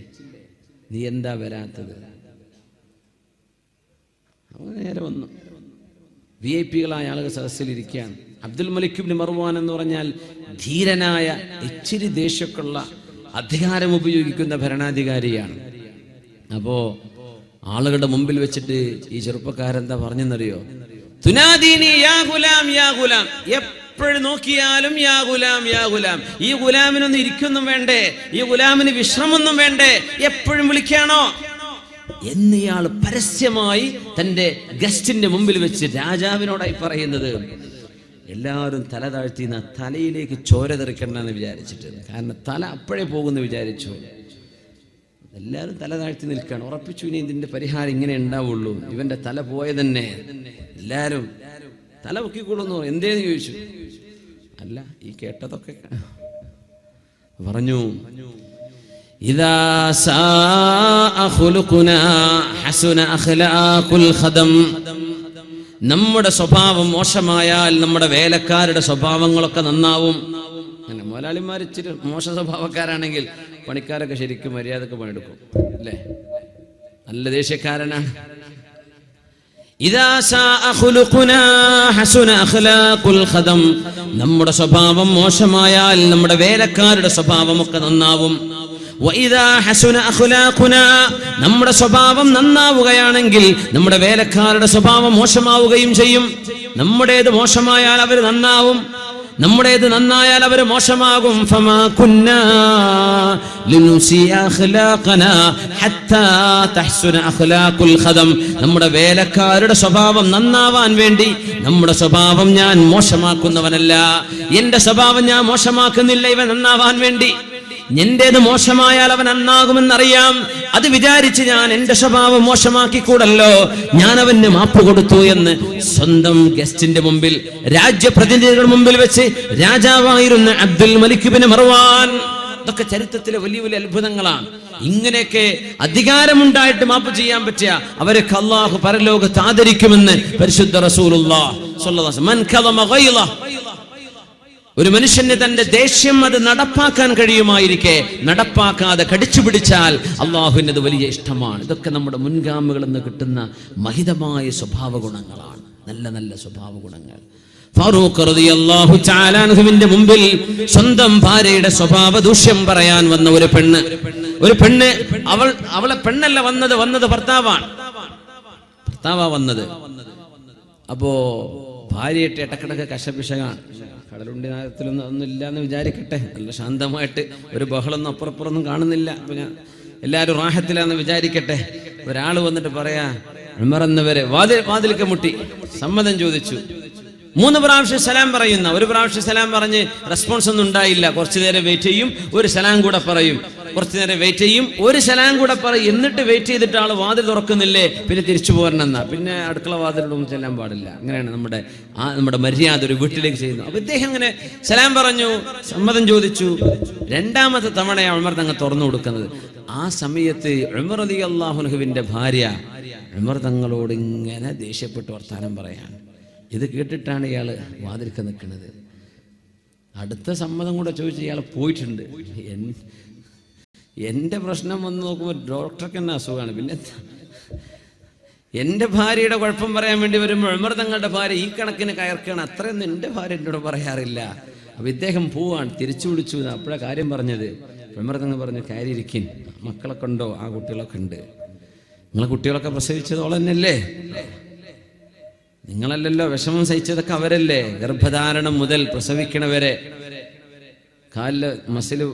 നീ എന്താ വരാത്തത്? അങ്ങനെ നേരെ വന്നു. VIP-കളായ ആളുകൾ സദസ്സിലിരിക്കുകയാണ്. അബ്ദുൽ മലിക് ഇബ്നു മർവാൻ എന്ന് പറഞ്ഞാൽ ധീരനായ, ഇച്ചിരി ദേഷ്യമൊക്കെയുള്ള, അധികാരം ഉപയോഗിക്കുന്ന ഭരണാധികാരിയാണ്. അപ്പോ ആളുകളുടെ മുമ്പിൽ വെച്ചിട്ട് ഈ ചെറുപ്പക്കാരെന്താ പറഞ്ഞെന്നറിയോ? തുനാദീനി യാ ഗുലാം യാ ഗുലാം. എപ്പോഴും നോക്കിയാലും യാ ഗുലാം യാ ഗുലാം. ഈ ഗുലാമിനൊന്നും ഇരിക്കൊന്നും വേണ്ടേ, ഈ ഗുലാമിന് വിശ്രമൊന്നും വേണ്ടേ, എപ്പോഴും വിളിക്കാണോ എന്നിയാൾ പരസ്യമായി തന്റെ ഗസ്റ്റിന്റെ മുമ്പിൽ വെച്ച് രാജാവിനോടായി പറയുന്നത്. എല്ലാവരും തല താഴ്ത്തി, തലയിലേക്ക് ചോര തെറിക്കണ്ടെന്ന് വിചാരിച്ചിട്ട്. കാരണം തല അപ്പോഴേ പോകുന്നു വിചാരിച്ചു. എല്ലാവരും തല താഴ്ത്തി നിൽക്കുകയാണ്. ഉറപ്പിച്ചു ഇനി ഇതിന്റെ പരിഹാരം ഇങ്ങനെ ഉണ്ടാവുള്ളൂ, ഇവന്റെ തല പോയ തന്നെ. എല്ലാവരും തല പൊക്കിക്കൊള്ളുന്നു. എന്തേന്ന് ചോദിച്ചു. അല്ല, ഈ കേട്ടതൊക്കെ പറഞ്ഞു. ഇദാ സാഅ ഖുലുഖുനാ ഹസന അഖ്ലാഖുൽ ഖദം. നമ്മുടെ സ്വഭാവം മോശമായാൽ നമ്മുടെ വേലക്കാരുടെ സ്വഭാവങ്ങളൊക്കെ നന്നാവും. അങ്ങനെ മുതലാളിമാർ ഇച്ചിരി മോശ സ്വഭാവക്കാരാണെങ്കിൽ പണിക്കാരൊക്കെ ശരിക്കും മര്യാദക്ക് പണിയെടുക്കും അല്ലേ? നല്ല ദേഷ്യക്കാരനാണ്. ഇദാ സാഅ ഖുലുഖുനാ ഹസന അഖ്ലാഖുൽ ഖദം. നമ്മുടെ സ്വഭാവം മോശമായാൽ നമ്മുടെ വേലക്കാരുടെ സ്വഭാവമൊക്കെ നന്നാവും. വഇദാ ഹസന അഖ്ലാഖുനാ. നമ്മുടെ സ്വഭാവം നന്നാവുകയാണെങ്കിൽ നമ്മുടെ വേലക്കാരുടെ സ്വഭാവം മോശമാവുകയും ചെയ്യും. നമ്മുടേത് മോശമായാൽ അവർ നന്നാവും, നമ്മുടേത് നന്നായാൽ അവർ മോശമാകും. ഫമാ കുന്നാ ലിനുസി അഖ്ലാഖനാ ഹത്താ തഹ്സുന അഖ്ലാഖുൽ ഖദം. നമ്മുടെ വേലക്കാരുടെ സ്വഭാവം നന്നാവാൻ വേണ്ടി നമ്മുടെ സ്വഭാവം ഞാൻ മോശമാക്കുന്നവനല്ല. എന്റെ സ്വഭാവം ഞാൻ മോശമാക്കുന്നില്ല ഇവ നന്നാവാൻ വേണ്ടി. എന്റേത് മോശമായാൽ അവൻ നന്നാകുമെന്നറിയാം. അത് വിചാരിച്ച് ഞാൻ എന്റെ സ്വഭാവം മോശമാക്കിക്കൂടല്ലോ. ഞാൻ അവന് മാപ്പ് കൊടുത്തു എന്ന് സ്വന്തം ഗസ്റ്റിന്റെ മുമ്പിൽ, രാജ്യപ്രതിനിധികളുടെ മുമ്പിൽ വെച്ച് രാജാവായിരുന്ന അബ്ദുൽ മലിക് ഇബ്നു മർവാൻ. ഇതൊക്കെ ചരിത്രത്തിലെ വലിയ വലിയ അത്ഭുതങ്ങളാണ്. ഇങ്ങനെയൊക്കെ അധികാരമുണ്ടായിട്ട് മാപ്പ് ചെയ്യാൻ പറ്റിയ അവരൊക്കെ അല്ലാഹു പരലോകത്ത് ആദരിക്കുമെന്ന് പരിശുദ്ധ റസൂലുള്ളാഹി സ്വല്ലല്ലാഹു അലൈഹി വസല്ലം. മൻ കദമ ഗൈള. ഒരു മനുഷ്യന് തന്റെ ദേഷ്യം അത് നടപ്പാക്കാൻ കഴിയുമായിരിക്കെ നടപ്പാക്കാതെ കടിച്ചു പിടിച്ചാൽ അള്ളാഹുവിനത് വലിയ ഇഷ്ടമാണ്. ഇതൊക്കെ നമ്മുടെ മുൻഗാമികളിൽ നിന്ന് കിട്ടുന്ന മഹിതമായ സ്വഭാവ ഗുണങ്ങളാണ്, നല്ല നല്ല സ്വഭാവ ഗുണങ്ങൾ. ഫാറൂഖ് റളിയല്ലാഹു തആല അൻഹുവിന്റെ മുമ്പിൽ സ്വന്തം ഭാര്യയുടെ സ്വഭാവ ദൂഷ്യം പറയാൻ വന്ന ഒരു പെണ്ണ് അവളെ പെണ്ണല്ല വന്നത് ഭർത്താവാ വന്നത്. അപ്പോ ഭാര്യയായിട്ട് ഇടക്കിടക്ക് കശപിശകാണ്. കടലുണ്ടി നായത്തിലൊന്നും ഒന്നും ഇല്ലാന്ന് വിചാരിക്കട്ടെ, നല്ല ശാന്തമായിട്ട് ഒരു ബഹളൊന്നും അപ്പുറപ്പുറൊന്നും കാണുന്നില്ല. അപ്പൊ ഞാൻ എല്ലാവരും റാഹത്തിലാന്ന് വിചാരിക്കട്ടെ. ഒരാൾ വന്നിട്ട് പറയാ, ഉമർ എന്നവരെ വാതിലൊക്കെ മുട്ടി സമ്മതം ചോദിച്ചു. 3 പ്രാവശ്യം സലാം പറയുന്ന, ഒരു പ്രാവശ്യം സലാം പറഞ്ഞ് റെസ്പോൺസ് ഒന്നും ഉണ്ടായില്ല. കുറച്ചു നേരം വെയിറ്റ് ചെയ്യും, ഒരു സലാം കൂടെ പറയും, കുറച്ചു നേരം വെയിറ്റ് ചെയ്യും, ഒരു സലാം കൂടെ പറയും, എന്നിട്ട് വെയിറ്റ് ചെയ്തിട്ട് ആള് വാതിൽ തുറക്കുന്നില്ലേ പിന്നെ തിരിച്ചു പോരണമെന്നാ. പിന്നെ അടുക്കള വാതിലൊന്നും ചെല്ലാൻ പാടില്ല. അങ്ങനെയാണ് നമ്മുടെ മര്യാദ ഒരു വീട്ടിലേക്ക് ചെയ്യുന്നു. അപ്പൊ ഇദ്ദേഹം അങ്ങനെ സലാം പറഞ്ഞു, സമ്മതം ചോദിച്ചു. 2ാമത്തെ തവണയാണ് ഉമർ തങ്ങൾ തുറന്നു കൊടുക്കുന്നത്. ആ സമയത്ത് ഉമർ റളിയല്ലാഹു അൻഹുവിന്റെ ഭാര്യ ഉമർ തങ്ങളോട് ഇങ്ങനെ ദേഷ്യപ്പെട്ട് വർത്താനം പറയാണ്. ഇത് കേട്ടിട്ടാണ് ഇയാള് വാതിൽക്ക് നിൽക്കുന്നത്. അടുത്ത സമ്മതം കൂടെ ചോദിച്ച് ഇയാൾ പോയിട്ടുണ്ട്. എൻ്റെ പ്രശ്നം വന്ന് നോക്കുമ്പോൾ ഡോക്ടർക്ക് തന്നെ അസുഖമാണ്, പിന്നെ എൻ്റെ ഭാര്യയുടെ കുഴപ്പം പറയാൻ വേണ്ടി വരുമ്പോൾ ഉമർ തങ്ങളുടെ ഭാര്യ ഈ കണക്കിന് കയർക്കാണ്. അത്രയൊന്നും എൻ്റെ ഭാര്യ എന്നോട് പറയാറില്ല. അപ്പം ഇദ്ദേഹം പോവാണ്, തിരിച്ചു വിളിച്ചു. അപ്പോഴാണ് കാര്യം പറഞ്ഞത്. ഉമർ തങ്ങൾ പറഞ്ഞു, കാര്യരിക്കിൻ, മക്കളൊക്കെ ഉണ്ടോ? ആ കുട്ടികളൊക്കെ ഉണ്ട്. നിങ്ങളെ കുട്ടികളൊക്കെ പ്രസവിച്ചത് ഓളന്നല്ലേ? നിങ്ങളല്ലല്ലോ വിഷമം സഹിച്ചതൊക്കെ അവരല്ലേ? ഗർഭധാരണം മുതൽ പ്രസവിക്കണവരെ കാലില് മസില്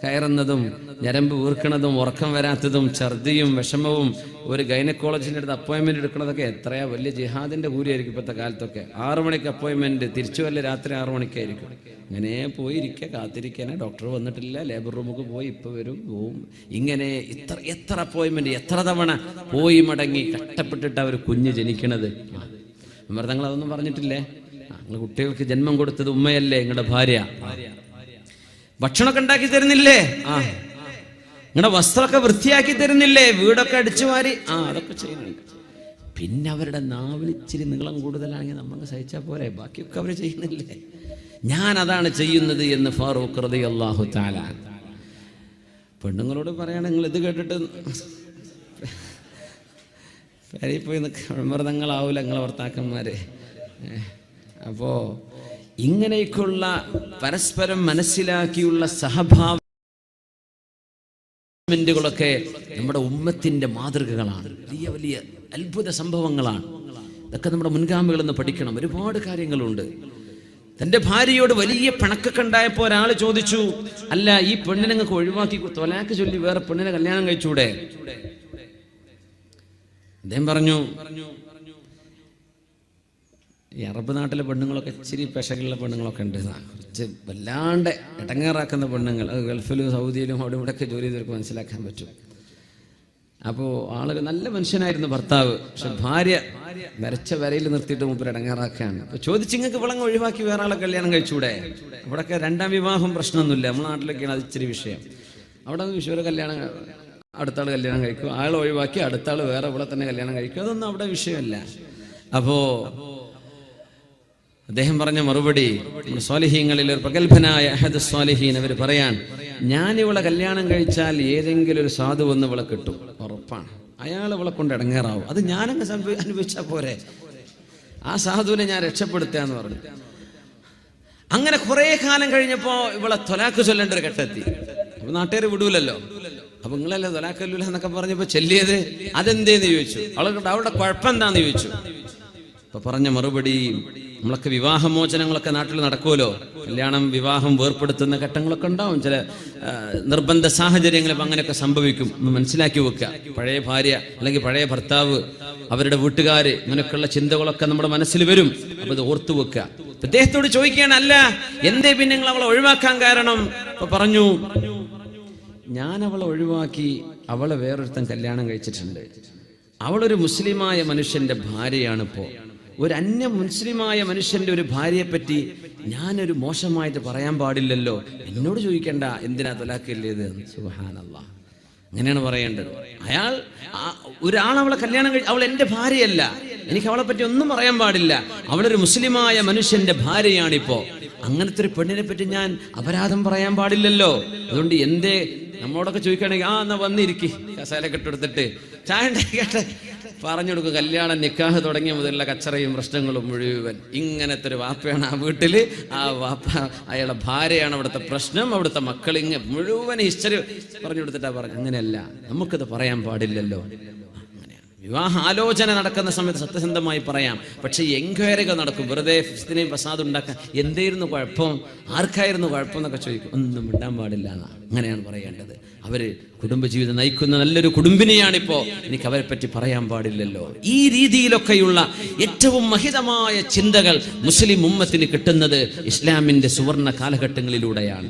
കയറുന്നതും ഞരമ്പ് വീർക്കണതും ഉറക്കം വരാത്തതും ഛർദിയും വിഷമവും ഒരു ഗൈനക്കോളജിൻ്റെ അടുത്ത് അപ്പോയിൻമെന്റ് എടുക്കണതൊക്കെ എത്രയാ വലിയ ജിഹാദിന്റെ കൂലിയായിരിക്കും ഇപ്പോഴത്തെ കാലത്തൊക്കെ. 6 മണിക്ക് അപ്പോയിൻമെന്റ്, തിരിച്ചു വല്ല രാത്രി 6 മണിക്കായിരിക്കും. ഇങ്ങനെ പോയിരിക്കുക, കാത്തിരിക്കാനേ ഡോക്ടർ വന്നിട്ടില്ല, ലേബർ റൂമുക്ക് പോയി ഇപ്പൊ വരും പോവും. ഇങ്ങനെ എത്ര അപ്പോയിൻമെന്റ്, എത്ര തവണ പോയി മടങ്ങി കഷ്ടപ്പെട്ടിട്ട് അവർ കുഞ്ഞ് ജനിക്കണത്. ഉമർ തങ്ങൾ അതൊന്നും പറഞ്ഞിട്ടില്ലേ? നിങ്ങൾ കുട്ടികൾക്ക് ജന്മം കൊടുത്തത് ഉമ്മയല്ലേ, നിങ്ങളുടെ ഭാര്യ. ഭക്ഷണമൊക്കെ ഉണ്ടാക്കി തരുന്നില്ലേ? നിങ്ങളുടെ വസ്ത്രമൊക്കെ വൃത്തിയാക്കി തരുന്നില്ലേ? വീടൊക്കെ അടിച്ചു വാരി അതൊക്കെ ചെയ്യുന്നുണ്ട്. പിന്നെ അവരുടെ നാവിൽ ഇച്ചിരി നീളം കൂടുതലാണെങ്കിൽ നമുക്ക് സഹിച്ചാൽ പോരെ, ബാക്കിയൊക്കെ അവർ ചെയ്യുന്നില്ലേ? ഞാൻ അതാണ് ചെയ്യുന്നത് എന്ന് ഫാറൂഖ് റളിയല്ലാഹു തആല പെണ്ണുങ്ങളോട് പറയാണ്. നിങ്ങൾ ഇത് കേട്ടിട്ട് പേരിൽ പോയി മൃതങ്ങളാവൂല നിങ്ങളെ ഭർത്താക്കന്മാരെ. അപ്പോ ഇങ്ങനെയൊക്കെയുള്ള പരസ്പരം മനസ്സിലാക്കിയുള്ള സഹഭാവങ്ങളൊക്കെ നമ്മുടെ ഉമ്മത്തിന്റെ മാതൃകകളാണ്. വലിയ വലിയ അത്ഭുത സംഭവങ്ങളാണ്. ഇതൊക്കെ നമ്മുടെ മുൻഗാമികളിൽ നിന്ന് പഠിക്കണം. ഒരുപാട് കാര്യങ്ങളുണ്ട്. തന്റെ ഭാര്യയോട് വലിയ പിണക്കൊക്കെ ഉണ്ടായപ്പോൾ ഒരാൾ ചോദിച്ചു, അല്ല ഈ പെണ്ണിനെ നിങ്ങൾക്ക് ഒഴിവാക്കി തൊലാക്ക് ചൊല്ലി വേറെ പെണ്ണിനെ കല്യാണം കഴിച്ചൂടെ? അദ്ദേഹം പറഞ്ഞു, ഈ അറബ് നാട്ടിലെ പെണ്ണുങ്ങളൊക്കെ ഇച്ചിരി പെശകുള്ള പെണ്ണുങ്ങളൊക്കെ ഉണ്ട്, കുറച്ച് വല്ലാണ്ട് ഇടങ്ങേറാക്കുന്ന പെണ്ണുങ്ങൾ. അത് ഗൾഫിലും സൗദിയിലും അവിടെ ഇവിടെയൊക്കെ ജോലി ചെയ്തവർക്ക് മനസ്സിലാക്കാൻ പറ്റും. അപ്പോൾ ആളുകൾ നല്ല മനുഷ്യനായിരുന്നു ഭർത്താവ്, പക്ഷെ ഭാര്യ വരച്ച വരയിൽ നിർത്തിയിട്ട് മൂപ്പര് ഇടങ്ങേറാക്കുകയാണ്. അപ്പോൾ ചോദിച്ചു, നിങ്ങൾക്ക് വിളങ്ങ് ഒഴിവാക്കി വേറെ ആളെ കല്യാണം കഴിച്ചൂടെ? അവിടെയൊക്കെ 2ാം വിവാഹം പ്രശ്നമൊന്നുമില്ല. നമ്മുടെ നാട്ടിലൊക്കെയാണ് അത് ഇച്ചിരി വിഷയം. അവിടെ വിഷുവരെ കല്യാണം, അടുത്ത ആൾ കല്യാണം കഴിക്കും, ആൾ ഒഴിവാക്കി അടുത്ത ആൾ വേറെ ഇവിടെ തന്നെ കല്യാണം കഴിക്കും, അതൊന്നും അവിടെ വിഷയമല്ല. അപ്പോ അദ്ദേഹം പറഞ്ഞ മറുപടി, സ്വാലിഹീങ്ങളിൽ ഒരു പ്രഗത്ഭനായ അഹദ് സ്വാലിഹീൻ അവർ പറയാൻ, ഞാൻ ഇവളെ കല്യാണം കഴിച്ചാൽ ഏതെങ്കിലും ഒരു സാധു വന്ന് ഇവളെ കിട്ടും, ഉറപ്പാണ്. അയാൾ ഇവളെ കൊണ്ട് ഇടങ്ങേറാവും, അത് ഞാനങ്ങ് അനുഭവിച്ചാൽ പോരെ, ആ സാധുവിനെ ഞാൻ രക്ഷപ്പെടുത്താന്ന് പറഞ്ഞു. അങ്ങനെ കുറെ കാലം കഴിഞ്ഞപ്പോ ഇവളെ തൊലാക്ക് ചൊല്ലേണ്ട ഒരു ഘട്ടത്തി. അപ്പൊ നാട്ടുകാർ വിടൂലല്ലോ. അപ്പൊ നിങ്ങളല്ലേ തൊലാക്കല്ലൂല എന്നൊക്കെ പറഞ്ഞപ്പോ ചെല്ലിയത്, അതെന്തേന്ന് ചോദിച്ചു. അവളുടെ കുഴപ്പം എന്താന്ന് ചോദിച്ചു. അപ്പൊ പറഞ്ഞ മറുപടി, നമ്മളൊക്കെ വിവാഹമോചനങ്ങളൊക്കെ നാട്ടിൽ നടക്കുമല്ലോ, കല്യാണം വിവാഹം വേർപ്പെടുത്തുന്ന ഘട്ടങ്ങളൊക്കെ ഉണ്ടാവും, ചില നിർബന്ധ സാഹചര്യങ്ങളും അങ്ങനെയൊക്കെ സംഭവിക്കും. ഒന്ന് മനസ്സിലാക്കി വെക്കുക. പഴയ ഭാര്യ അല്ലെങ്കിൽ പഴയ ഭർത്താവ്, അവരുടെ വീട്ടുകാര്, അങ്ങനെയൊക്കെയുള്ള ചിന്തകളൊക്കെ നമ്മുടെ മനസ്സിൽ വരും. അപ്പൊ ഇത് ഓർത്തു വെക്കുക. അദ്ദേഹത്തോട് ചോദിക്കുകയാണ്, അല്ല എന്തേ പിന്നെ നിങ്ങൾ അവളെ ഒഴിവാക്കാൻ കാരണം? അപ്പൊ പറഞ്ഞു, ഞാൻ അവളെ ഒഴിവാക്കി, അവളെ വേറൊരുത്തൻ കല്യാണം കഴിച്ചിട്ടുണ്ട്. അവളൊരു മുസ്ലിമായ മനുഷ്യന്റെ ഭാര്യയാണിപ്പോ. ഒരു അന്യ മുസ്ലിമായ മനുഷ്യന്റെ ഒരു ഭാര്യയെ പറ്റി ഞാനൊരു മോശമായിട്ട് പറയാൻ പാടില്ലല്ലോ. എന്നോട് ചോദിക്കണ്ട എന്തിനാ തൊലാക്കില്ലേത്. സുബ്ഹാനല്ലാഹ്, അങ്ങനെയാണ് പറയേണ്ടത്. ഒരാൾ അവളെ കല്യാണം കഴിച്ച്, അവൾ എൻ്റെ ഭാര്യയല്ല, എനിക്ക് അവളെ പറ്റി ഒന്നും പറയാൻ പാടില്ല. അവളൊരു മുസ്ലിമായ മനുഷ്യന്റെ ഭാര്യയാണിപ്പോ. അങ്ങനത്തെ ഒരു പെണ്ണിനെ പറ്റി ഞാൻ അപരാധം പറയാൻ പാടില്ലല്ലോ. അതുകൊണ്ട് എന്തേ നമ്മളോടൊക്കെ ചോദിക്കുകയാണെങ്കിൽ, എന്നാ വന്നിരിക്കി, കസാലൊക്കെ ഇട്ടെടുത്തിട്ട് ചായ ഉണ്ടാക്കിയിട്ട് പറഞ്ഞു കൊടുക്കും. കല്യാണം നിക്കാഹ് തുടങ്ങിയ മുതലുള്ള കച്ചറയും പ്രശ്നങ്ങളും മുഴുവൻ ഇങ്ങനത്തെ ഒരു വാപ്പയാണ് ആ വീട്ടില്. ആ വാപ്പ അയാളുടെ ഭാര്യയാണ് അവിടുത്തെ പ്രശ്നം, അവിടുത്തെ മക്കളിങ്ങ് മുഴുവൻ ഹിസ്റ്ററി പറഞ്ഞു കൊടുത്തിട്ടാ പറഞ്ഞു. അങ്ങനെയല്ല, നമുക്കിത് പറയാൻ പാടില്ലല്ലോ. അങ്ങനെയാണ് വിവാഹ ആലോചന നടക്കുന്ന സമയത്ത് സത്യസന്ധമായി പറയാം, പക്ഷെ എൻക്വയറികൾ നടക്കും. വെറുതെ ഫിസ്തിനെയും ഫസാദ് ഉണ്ടാക്കാൻ എന്തായിരുന്നു കുഴപ്പം, ആർക്കായിരുന്നു കുഴപ്പം എന്നൊക്കെ ചോദിക്കും. ഒന്നും മിണ്ടാൻ പാടില്ല എന്നാ, അങ്ങനെയാണ് പറയേണ്ടത്. അവര് കുടുംബജീവിതം നയിക്കുന്ന നല്ലൊരു കുടുംബിനിയാണിപ്പോ, എനിക്ക് അവരെ പറ്റി പറയാൻ പാടില്ലല്ലോ. ഈ രീതിയിലൊക്കെയുള്ള ഏറ്റവും മഹിതമായ ചിന്തകൾ മുസ്ലിം ഉമ്മത്തിന് കിട്ടുന്നത് ഇസ്ലാമിന്റെ സുവർണ കാലഘട്ടങ്ങളിലൂടെയാണ്.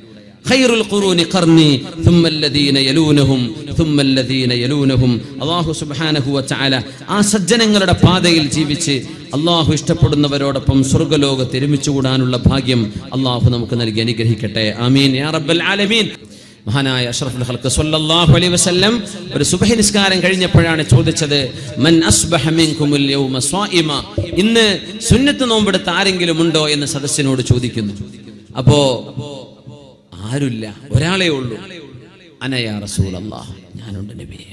ഖൈറുൽ ഖുറൂനി ഖർനി തുമ്മല്ലദീന യലൂനഹും തുമ്മല്ലദീന യലൂനഹും. അല്ലാഹു സുബ്ഹാനഹു വ തആല ആ സജ്ജനങ്ങളുടെ പാതയിൽ ജീവിച്ച് അല്ലാഹു ഇഷ്ടപ്പെടുന്നവരോടൊപ്പം സ്വർഗ്ഗലോകത്ത് ഒരുമിച്ച് കൂടാനുള്ള ഭാഗ്യം അല്ലാഹു നമുക്ക് നൽകി അനുഗ്രഹിക്കട്ടെ. ആമീൻ യാ റബ്ബൽ ആലമീൻ. മഹാനായ അഷ്റഫുൽ ഖൽഖ് സ്വല്ലല്ലാഹു അലൈഹി വസല്ലം ഒരു സുബ്ഹി നിസ്കാരം കഴിഞ്ഞപ്പോഴാണ് ചോദിച്ചത്, മൻ അസ്ബഹ മിൻകുമുൽ യൗമ സ്വായിമ, ഇന്ന് സുന്നത്ത് നോമ്പെടുത്ത ആരെങ്കിലും ഉണ്ടോ എന്ന് സദസ്സിനോട് ചോദിക്കുന്നു. അപ്പോ ആരുമില്ല, ഒരാളേ ഉള്ളൂ. അന യാ റസൂലല്ലാഹ്, ഞാനുണ്ട് നബിയേ.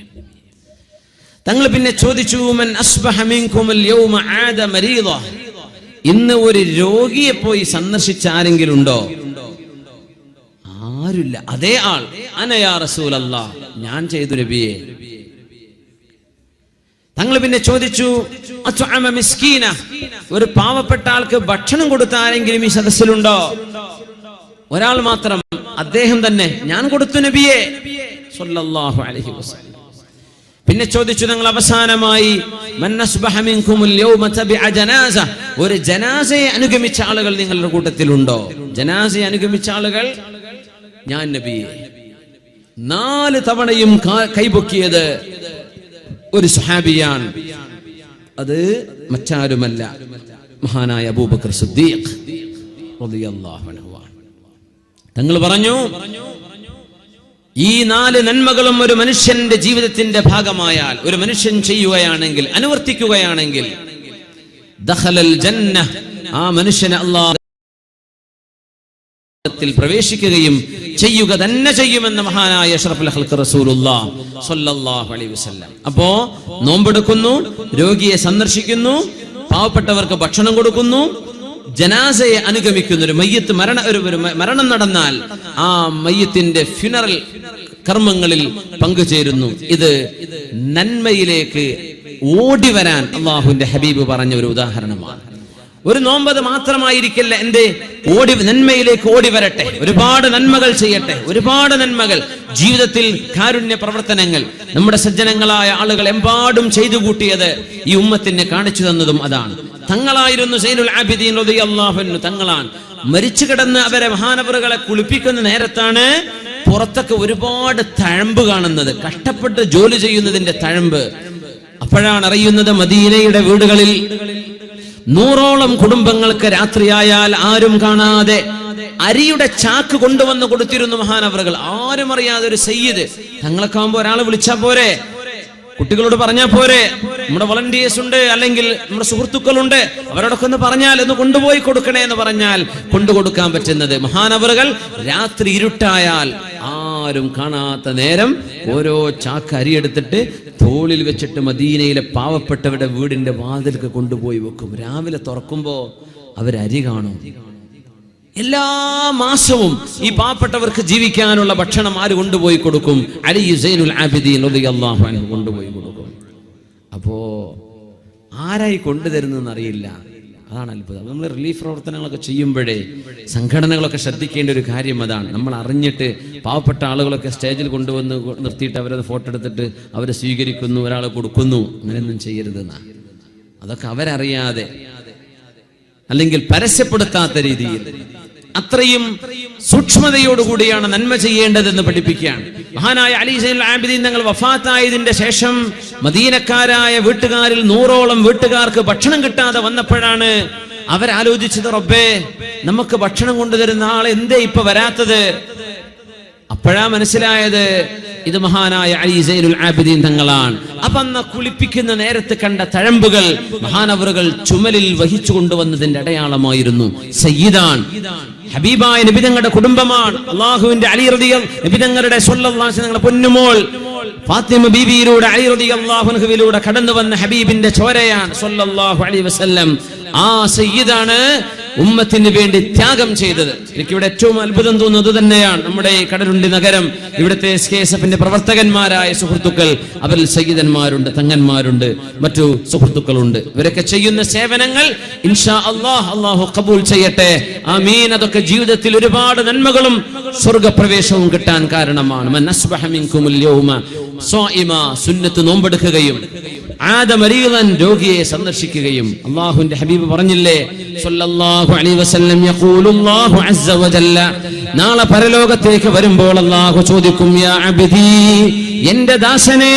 തങ്ങൾ പിന്നെ ചോദിച്ചു, മൻ അസ്ബഹ മിൻകുമുൽ യൗമ ആദ മരീദ, ഇന്ന് ഒരു രോഗിയെ പോയി സന്ദർശിച്ച ആരെങ്കിലും ഉണ്ടോ? ആരുമില്ല. അതേ ആൾ, അന യാ റസൂലല്ലാഹ്, ഞാൻ ചെയ്തു നബിയേ. തങ്ങൾ പിന്നെ ചോദിച്ചു, അത്അമ മിസ്കീന, ഒരു പാവപ്പെട്ട ആൾക്ക് ഭക്ഷണം കൊടുത്ത ആരെങ്കിലും ഈ സദസ്സിലുണ്ടോ? ഒരാൾ മാത്രം, അദ്ദേഹം തന്നെ, ഞാൻ കൊടുത്തു നബിയേ സ്വല്ലല്ലാഹു അലൈഹി വസല്ലം. പിന്നെ ചോദിച്ചു തങ്ങൾ അവസാനമായി, മൻ അസ്ബഹ മിൻകുമുൽ യൗമ തബിഅ ജനാസ, ഒരു ജനാസയെ അനുഗമിച്ച ആളുകൾ നിങ്ങളുടെ കൂട്ടത്തിലുണ്ടോ? ജനാസയെ അനുഗമിച്ച ആളുകൾ, ഞാൻ നബിയേ. 4 തവണയും കൈപൊക്കിയത് ഒരു സ്വഹാബിയാണ്. അത് മറ്റാരുമല്ല, മഹാനായ അബൂബക്കർ സിദ്ദീഖ് റളിയല്ലാഹു അൻഹു. തങ്ങൾ പറഞ്ഞു, ഈ 4 നന്മകളും ഒരു മനുഷ്യന്റെ ജീവിതത്തിന്റെ ഭാഗമായാൽ, ഒരു മനുഷ്യൻ ചെയ്യുകയാണെങ്കിൽ, അനുവർത്തിക്കുകയാണെങ്കിൽ, ദഖലൽ ജന്ന, ആ മനുഷ്യനെ അല്ലാഹുവിൽ പ്രവേശിക്കുകയും ചെയ്യുക തന്നെ ചെയ്യുമെന്ന് മഹാനായ അഷ്റഫുൽ ഖൽഖ് റസൂലുള്ളാഹി സ്വല്ലല്ലാഹു അലൈഹി വസല്ലം. അപ്പോ നോമ്പെടുക്കുന്നു, രോഗിയെ സന്ദർശിക്കുന്നു, പാവപ്പെട്ടവർക്ക് ഭക്ഷണം കൊടുക്കുന്നു, ജനാസയെ അനുഗമിക്കുന്ന ഒരു മയ്യത്ത് മരണം നടന്നാൽ ആ മയ്യത്തിന്റെ ഫ്യൂണറൽ കർമ്മങ്ങളിൽ പങ്കുചേരുന്നു. ഇത് നന്മയിലേക്ക് ഓടി വരാൻ അള്ളാഹുവിന്റെ ഹബീബ് പറഞ്ഞ ഒരു ഉദാഹരണമാണ്. ഒരു നോമ്പത് മാത്രമായിരിക്കില്ല, എന്റെ നന്മയിലേക്ക് ഓടി വരട്ടെ, ഒരുപാട് നന്മകൾ ചെയ്യട്ടെ, ഒരുപാട് നന്മകൾ ജീവിതത്തിൽ, കാരുണ്യ പ്രവർത്തനങ്ങൾ നമ്മുടെ സജ്ജനങ്ങളായ ആളുകൾ എമ്പാടും ചെയ്തു കൂട്ടിയത് ഈ ഉമ്മത്തിനെ കാണിച്ചു തന്നതും അതാണ്. തങ്ങളായിരുന്നു സൈനുൽ ആബിദീൻ റളിയല്ലാഹു അൻഹു. തങ്ങളാണ് മരിച്ചു കിടന്ന് അവരെ മഹാനവറുകളെ കുളിപ്പിക്കുന്ന നേരത്താണ് പുറത്തൊക്കെ ഒരുപാട് തഴമ്പ് കാണുന്നത്, കഷ്ടപ്പെട്ട് ജോലി ചെയ്യുന്നതിന്റെ തഴമ്പ്. അപ്പോഴാണ് അറിയുന്നത്, മദീനയുടെ വീടുകളിൽ 100ഓളം കുടുംബങ്ങൾക്ക് രാത്രിയായാൽ ആരും കാണാതെ അരിയുടെ ചാക്ക് കൊണ്ടുവന്ന് കൊടുത്തിരുന്നു മഹാനവറുകൾ. ആരും അറിയാതെ ഒരു സയ്യിദ്. തങ്ങളൊക്കെ ആകുമ്പോ ഒരാളെ വിളിച്ചാ പോരെ, കുട്ടികളോട് പറഞ്ഞാൽ പോരെ, നമ്മുടെ വളണ്ടിയേഴ്സ് ഉണ്ട്, അല്ലെങ്കിൽ നമ്മുടെ സുഹൃത്തുക്കളുണ്ട്, അവരോടൊക്കെ ഒന്ന് പറഞ്ഞാൽ ഒന്ന് കൊണ്ടുപോയി കൊടുക്കണേ എന്ന് പറഞ്ഞാൽ കൊണ്ടുകൊടുക്കാൻ പറ്റുന്നത്. മഹാനവറുകൾ രാത്രി ഇരുട്ടായാൽ ആരും കാണാത്ത നേരം ഓരോ ചാക്ക് അരിയെടുത്തിട്ട് തോളിൽ വെച്ചിട്ട് മദീനയിലെ പാവപ്പെട്ടവരുടെ വീടിന്റെ വാതിൽക്ക് കൊണ്ടുപോയി വെക്കും. രാവിലെ തുറക്കുമ്പോ അവരരി കാണും. എല്ലാ മാസവും ഈ പാവപ്പെട്ടവർക്ക് ജീവിക്കാനുള്ള ഭക്ഷണം ആര് കൊണ്ടുപോയി കൊടുക്കും? അലി സൈനുൽ ആബിദീൻ റളിയല്ലാഹു അൻഹു കൊണ്ടുപോയി കൊടുക്കും. അപ്പോ ആരായി കൊണ്ടുതരുന്നതെന്ന് അറിയില്ല. അതാണ് അത്ഭുതം. നമ്മൾ റിലീഫ് പ്രവർത്തനങ്ങളൊക്കെ ചെയ്യുമ്പോഴേ സംഘടനകളൊക്കെ ശ്രദ്ധിക്കേണ്ട ഒരു കാര്യം അതാണ്. നമ്മൾ അറിഞ്ഞിട്ട് പാവപ്പെട്ട ആളുകളൊക്കെ സ്റ്റേജിൽ കൊണ്ടുവന്ന് നിർത്തിയിട്ട് അവരത് ഫോട്ടോ എടുത്തിട്ട് അവരെ സ്വീകരിക്കുന്നു, ഒരാളെ കൊടുക്കുന്നു, അങ്ങനെയൊന്നും ചെയ്യരുതെന്നാ. അതൊക്കെ അവരറിയാതെ അല്ലെങ്കിൽ പരസ്യപ്പെടുത്താത്ത രീതിയിൽ അത്രയും സൂക്ഷ്മതയോടുകൂടിയാണ് നന്മ ചെയ്യേണ്ടതെന്ന് പഠിപ്പിക്കുകയാണ്. മഹാനായ അലി സൈനുൽ ആബിദീൻ തങ്ങൾ വഫാത്തായതിന്റെ ശേഷം മദീനക്കാരായ വീട്ടുകാരിൽ 100ഓളം വീട്ടുകാർക്ക് ഭക്ഷണം കിട്ടാതെ വന്നപ്പോഴാണ് അവരാലോചിച്ചത്, റബ്ബേ, നമുക്ക് ഭക്ഷണം കൊണ്ടുതരുന്ന ആൾ എന്തേ ഇപ്പൊ വരാത്തത്? അപ്പോഴാ മനസ്സിലായത് ഇത് മഹാനായ അലി സൈനുൽ ആബിദീൻ തങ്ങളാണ്. അപ്പൊ അന്ന് കുളിപ്പിക്കുന്ന നേരത്ത് കണ്ട തഴമ്പുകൾ മഹാനവറുകൾ ചുമലിൽ വഹിച്ചു കൊണ്ടുവന്നതിന്റെ അടയാളമായിരുന്നു. സയ്യിദാൻ, ഹബീബായ നബി തങ്ങളുടെ കുടുംബമാണ്. അള്ളാഹുവിന്റെ അലി നബി തങ്ങളുടെ സ്വല്ലല്ലാഹു അലൈഹി വസല്ലം പൊന്നുമോൾ ഫാത്തിമ ബീവിയിലൂടെ അലി റളിയല്ലാഹു അൻഹുവിലൂടെ കടന്നു വന്ന ഹബീബിന്റെ ചോരയാണ് സ്വല്ലല്ലാഹു അലൈഹി വസല്ലം. ആ സയ്യിദാണ് ഉമ്മത്തിന് വേണ്ടി ത്യാഗം ചെയ്തത്. എനിക്കിവിടെ ഏറ്റവും അത്ഭുതം തോന്നുന്നത് തന്നെയാണ്. നമ്മുടെ ഈ കടലുണ്ടി നഗരം, ഇവിടുത്തെ SKSF-ന്റെ പ്രവർത്തകന്മാരായ സുഹൃത്തുക്കൾ, അവരിൽ സയ്യിദന്മാരുണ്ട്, തങ്ങന്മാരുണ്ട്, മറ്റു സുഹൃത്തുക്കളുണ്ട്. ഇവരൊക്കെ ചെയ്യുന്ന സേവനങ്ങൾ ഇൻഷാ അല്ലാഹ് അല്ലാഹു ഖബൂൽ ചെയ്യട്ടെ. ആമീൻ. അതൊക്കെ ജീവിതത്തിൽ ഒരുപാട് നന്മകളും സ്വർഗ്ഗപ്രവേശവും കിട്ടാൻ കാരണമാണ്. മൻ അസ്ബഹ മിൻകുമുൽ യൗമ സ്വാഇമ, സുന്നത്ത് നോമ്പെടുക്കുകയും ആദ മരീളൻ, രോഗിയെ സന്ദർശിക്കുകയും. അല്ലാഹുവിന്റെ ഹബീബ് പറഞ്ഞില്ലേ സല്ലല്ലാഹു അലൈഹി വസല്ലം, യഖൂലുല്ലാഹു അസ്സ വജല്ല, നാളെ പരലോകത്തേക്ക് വരുമ്പോൾ അല്ലാഹു ചോദിക്കും, യാ അബ്ദി, എന്റെ ദാസനെ,